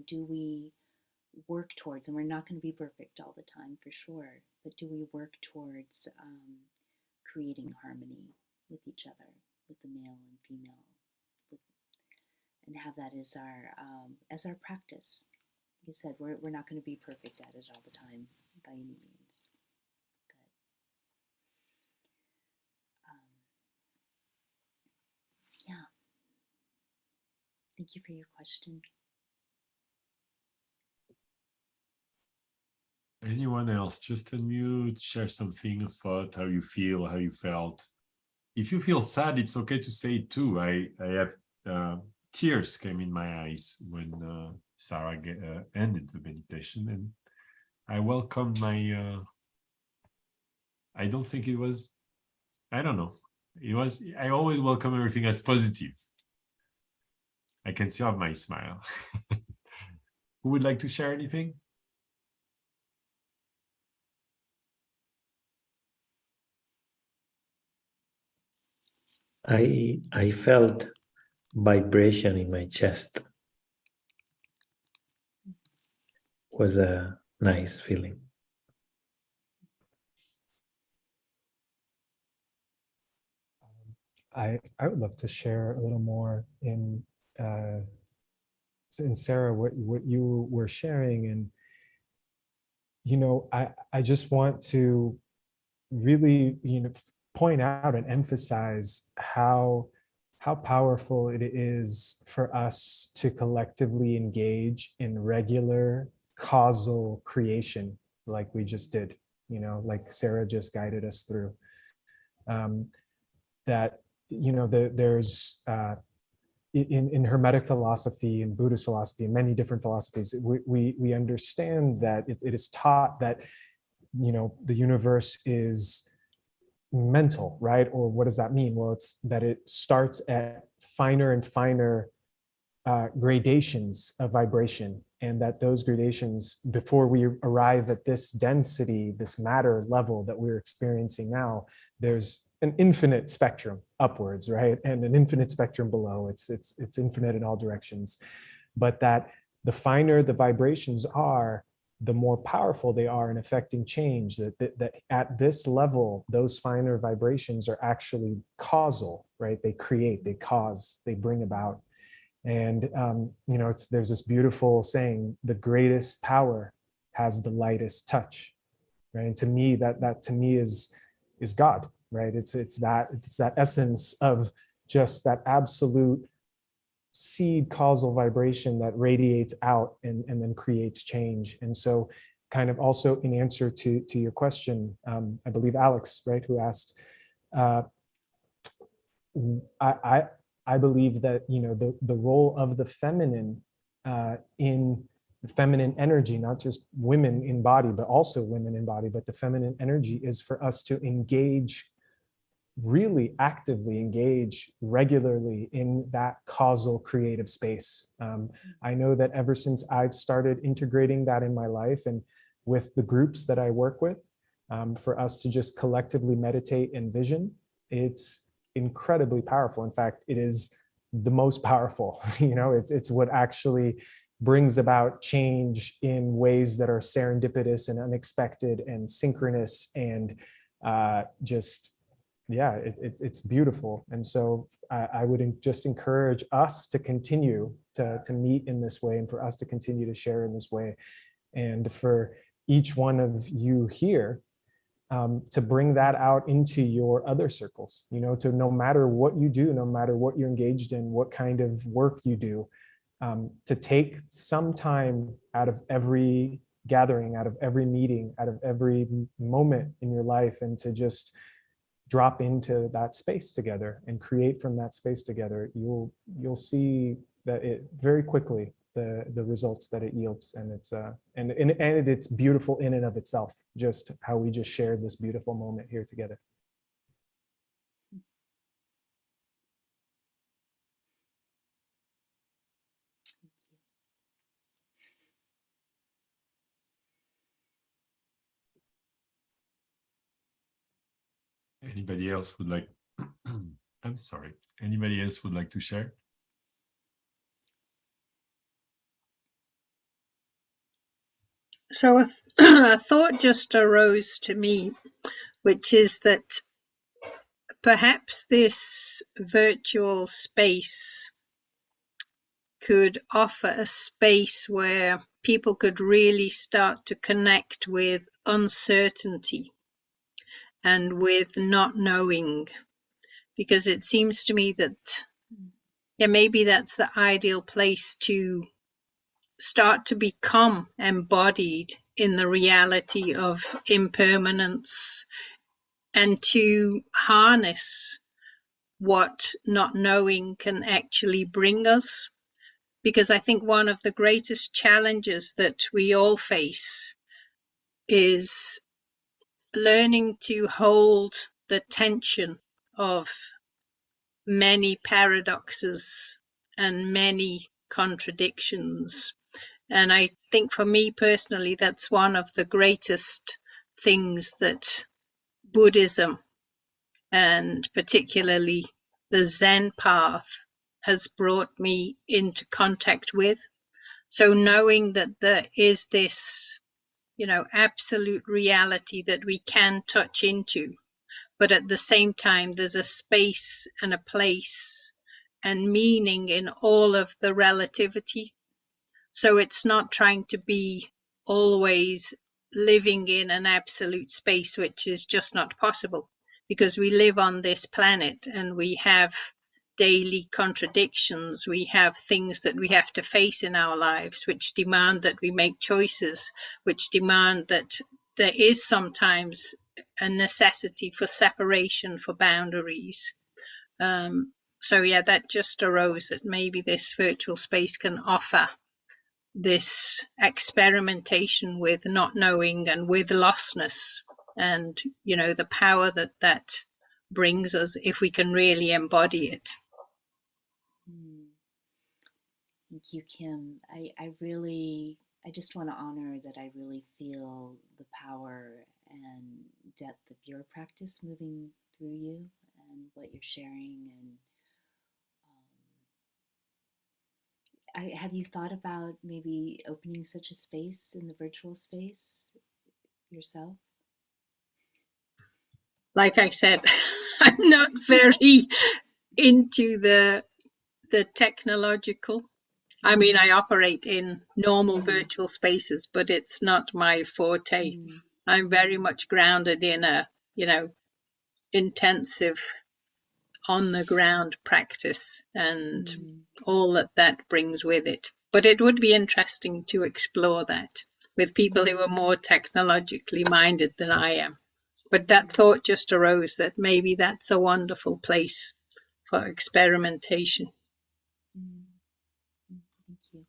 do we work towards, and we're not going to be perfect all the time for sure, but do we work towards creating harmony with each other, with the male and female, and have that as our practice? Like I said, we're not going to be perfect at it all the time by any means. But yeah. Thank you for your question. Anyone else? Just unmute, share something, a thought, how you feel, how you felt. If you feel sad, it's okay to say it too. I have tears came in my eyes when Sarah ended the meditation, and I welcomed my. I don't think it was. I don't know. It was. I always welcome everything as positive. I can still have my smile. Who would like to share anything? I felt vibration in my chest. It was a nice feeling. I would love to share a little more in Sarah, what you were sharing. And I just want to really point out and emphasize how powerful it is for us to collectively engage in regular causal creation, like we just did, like Sarah just guided us through. That there's in Hermetic philosophy and Buddhist philosophy and many different philosophies, we understand that it is taught that the universe is mental, right? Or what does that mean? Well, it's that it starts at finer and finer gradations of vibration, and that those gradations, before we arrive at this density, this matter level that we're experiencing now, there's an infinite spectrum upwards, right? And an infinite spectrum below. It's infinite in all directions. But that the finer the vibrations are, the more powerful they are in affecting change. That at this level, those finer vibrations are actually causal, right? They create, they cause, they bring about. And there's this beautiful saying: the greatest power has the lightest touch, right? And to me, that to me is God, right? It's that essence of just that absolute seed causal vibration that radiates out and then creates change. And so, kind of also in answer to your question, I believe Alex, right, who asked, I believe that the role of the feminine in the feminine energy, not just women in body, but also women in body, but the feminine energy is for us to engage, really actively engage regularly in that causal creative space. I know that ever since I've started integrating that in my life and with the groups that I work with, for us to just collectively meditate and vision, it's incredibly powerful. In fact, it is the most powerful. It's what actually brings about change in ways that are serendipitous and unexpected and synchronous and it's beautiful. And so I would just encourage us to continue to meet in this way, and for us to continue to share in this way, and for each one of you here to bring that out into your other circles, to no matter what you do, no matter what you're engaged in, what kind of work you do, to take some time out of every gathering, out of every meeting, out of every moment in your life, and to just drop into that space together and create from that space together. You'll see that it very quickly, the results that it yields, and it's and it's beautiful in and of itself, just how we just shared this beautiful moment here together. Anybody else would like, I'm sorry, anybody else would like to share? So a thought just arose to me, which is that perhaps this virtual space could offer a space where people could really start to connect with uncertainty and with not knowing, because it seems to me that maybe that's the ideal place to start to become embodied in the reality of impermanence, and to harness what not knowing can actually bring us. Because I think one of the greatest challenges that we all face is learning to hold the tension of many paradoxes and many contradictions. And I think for me personally, that's one of the greatest things that Buddhism, and particularly the Zen path, has brought me into contact with. So knowing that there is this, absolute reality that we can touch into, but at the same time, there's a space and a place and meaning in all of the relativity. So it's not trying to be always living in an absolute space, which is just not possible, because we live on this planet and we have daily contradictions. We have things that we have to face in our lives, which demand that we make choices, which demand that there is sometimes a necessity for separation, for boundaries. That just arose, that maybe this virtual space can offer this experimentation with not knowing and with lostness, and the power that brings us if we can really embody it. Thank you, Kim. I just want to honor that I really feel the power and depth of your practice moving through you and what you're sharing. And have you thought about maybe opening such a space in the virtual space yourself? Like I said, I'm not very into the technological. I mean, I operate in normal virtual spaces, but it's not my forte. I'm very much grounded in a, intensive on the ground practice and all that brings with it. But it would be interesting to explore that with people who are more technologically minded than I am. But that thought just arose that maybe that's a wonderful place for experimentation. Thank you.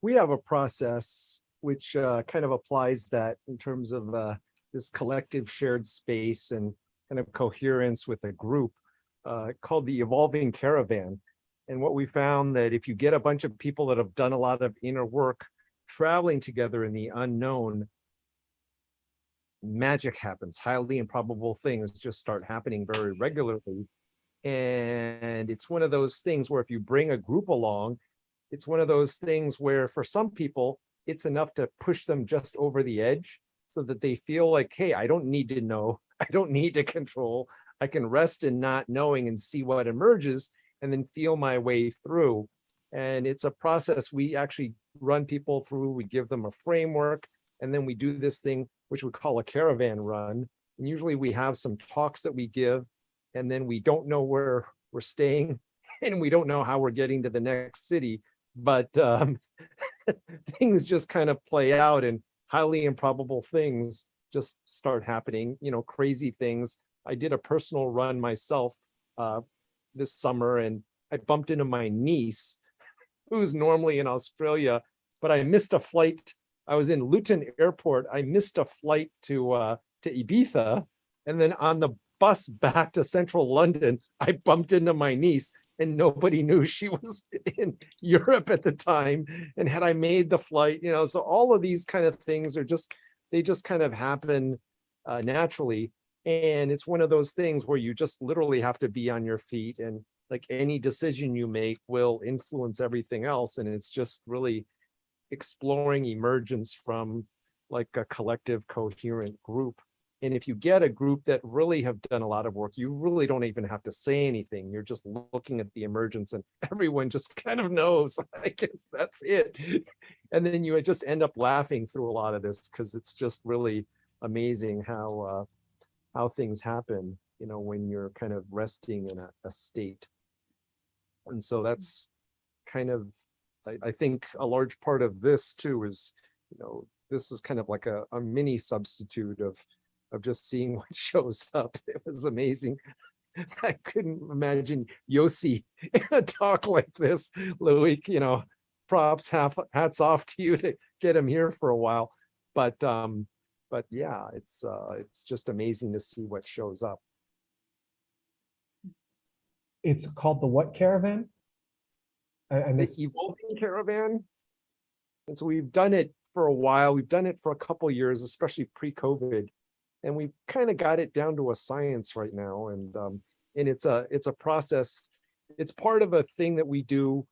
We have a process which kind of applies that in terms of this collective shared space and kind of coherence with a group called the Evolving Caravan. And what we found that if you get a bunch of people that have done a lot of inner work traveling together in the unknown, magic happens. Highly improbable things just start happening very regularly. And it's one of those things where if you bring a group along, it's one of those things where for some people, it's enough to push them just over the edge so that they feel like, hey, I don't need to know. I don't need to control. I can rest in not knowing and see what emerges and then feel my way through. And it's a process we actually run people through. We give them a framework, and then we do this thing, which we call a caravan run. And usually we have some talks that we give, and then we don't know where we're staying and we don't know how we're getting to the next city. But things just kind of play out and highly improbable things just start happening, crazy things. I did a personal run myself this summer, and I bumped into my niece, who's normally in Australia, but I missed a flight. I was in Luton Airport. I missed a flight to Ibiza, and then on the bus back to central London, I bumped into my niece, and nobody knew she was in Europe at the time. And had I made the flight, so all of these kind of things they just kind of happen naturally. And it's one of those things where you just literally have to be on your feet, and like any decision you make will influence everything else. And it's just really exploring emergence from like a collective coherent group. And if you get a group that really have done a lot of work, you really don't even have to say anything. You're just looking at the emergence and everyone just kind of knows. I guess that's it. And then you just end up laughing through a lot of this because it's just really amazing how things happen, when you're kind of resting in a state. And so that's kind of, I think a large part of this too is, this is kind of like a mini substitute of just seeing what shows up. It was amazing. I couldn't imagine Yossi in a talk like this. Loic, props, hats off to you to get him here for a while. But yeah, it's just amazing to see what shows up. It's called the what caravan? I missed. The Evolving Caravan. And so we've done it for a while. We've done it for a couple of years, especially pre-COVID. And we've kind of got it down to a science right now. And it's a process. It's part of a thing that we do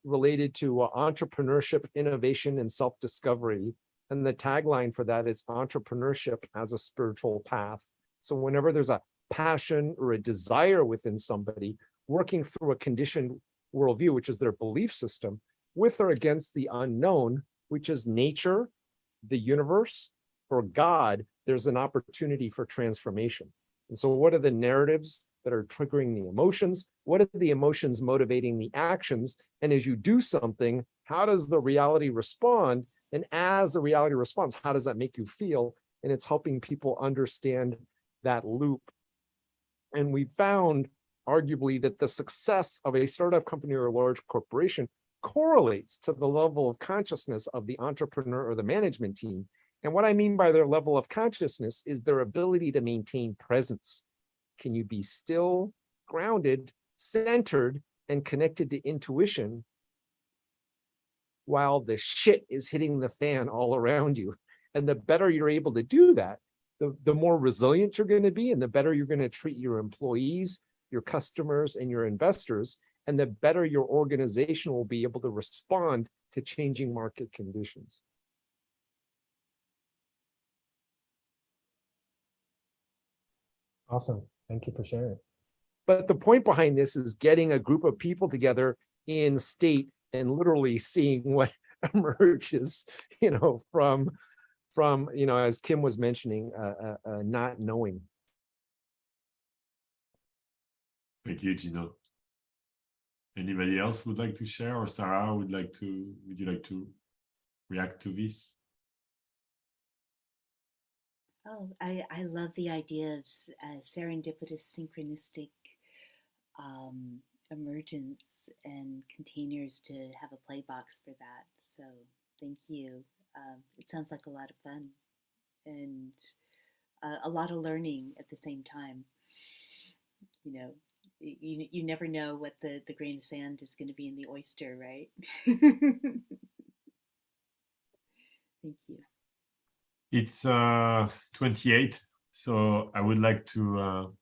related to entrepreneurship, innovation, and self-discovery. And the tagline for that is entrepreneurship as a spiritual path. So whenever there's a passion or a desire within somebody working through a conditioned worldview, which is their belief system, with or against the unknown, which is nature, the universe, or God, there's an opportunity for transformation. And so what are the narratives that are triggering the emotions? What are the emotions motivating the actions? And as you do something, how does the reality respond? And as the reality responds, how does that make you feel? And it's helping people understand that loop. And we found, arguably, that the success of a startup company or a large corporation correlates to the level of consciousness of the entrepreneur or the management team. And what I mean by their level of consciousness is their ability to maintain presence. Can you be still, grounded, centered, and connected to intuition while the shit is hitting the fan all around you? And the better you're able to do that, the more resilient you're going to be, and the better you're going to treat your employees, your customers, and your investors, and the better your organization will be able to respond to changing market conditions. Awesome. Thank you for sharing. But the point behind this is getting a group of people together in state and literally seeing what emerges, from as Kim was mentioning, not knowing. Thank you, Gino. Anybody else would like to share, or Sarah would you like to react to this? Oh, I love the idea of serendipitous, synchronistic emergence and containers to have a play box for that. So thank you. It sounds like a lot of fun and a lot of learning at the same time. You never know what the grain of sand is going to be in the oyster, right? Thank you. It's 28, so I would like to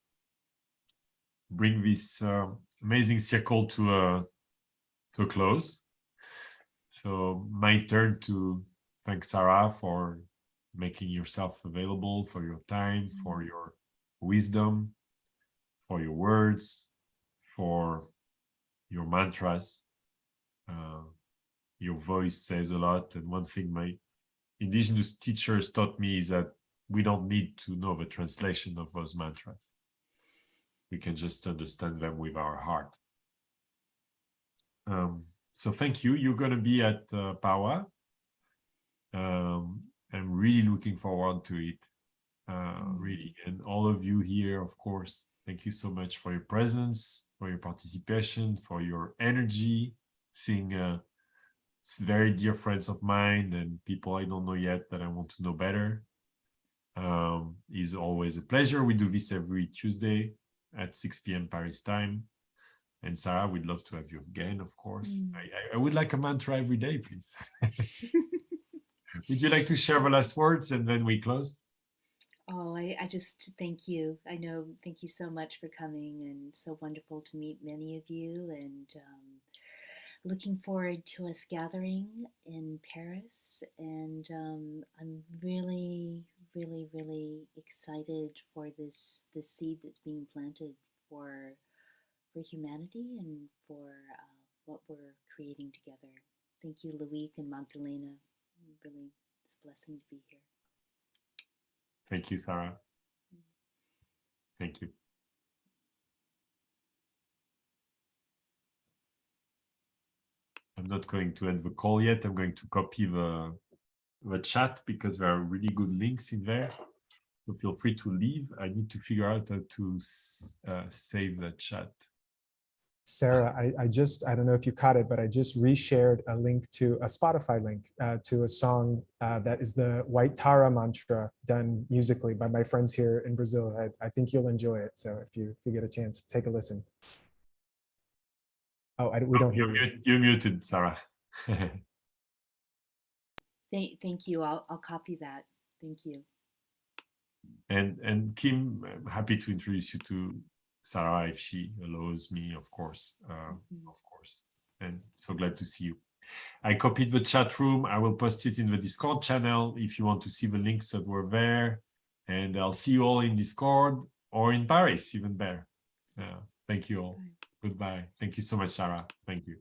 bring this amazing circle to a close. So my turn to thank Sarah for making yourself available, for your time, for your wisdom, for your words, for your mantras. Your voice says a lot. And one thing my indigenous teachers taught me is that we don't need to know the translation of those mantras. We can just understand them with our heart. So thank you. You're going to be at PAWA. I'm really looking forward to it. Really. And all of you here, of course, thank you so much for your presence, for your participation, for your energy, seeing very dear friends of mine and people I don't know yet that I want to know better. Is always a pleasure. We do this every Tuesday at 6 p.m. Paris time. And Sarah, we'd love to have you again, of course. I would like a mantra every day, please. Would you like to share the last words and then we close? Oh, I just thank you. I know, thank you so much for coming, and so wonderful to meet many of you, and looking forward to us gathering in Paris. And I'm really, really, really excited for this seed that's being planted for humanity and for what we're creating together. Thank you, Loic and Magdalena. Really, it's a blessing to be here. Thank you, Sarah. Thank you. I'm not going to end the call yet. I'm going to copy the chat because there are really good links in there. So feel free to leave. I need to figure out how to save the chat. Sarah, I don't know if you caught it, but I just reshared a link to a Spotify link to a song that is the White Tara mantra done musically by my friends here in Brazil. I think you'll enjoy it. So if you get a chance, take a listen. Oh, we don't hear you. You're muted, Sarah. Thank you. I'll copy that. Thank you. And Kim, I'm happy to introduce you to Sarah if she allows me, of course. And so glad to see you. I copied the chat room. I will post it in the Discord channel if you want to see the links that were there. And I'll see you all in Discord or in Paris, even better. Thank you all. Goodbye. Thank you so much, Sarah. Thank you.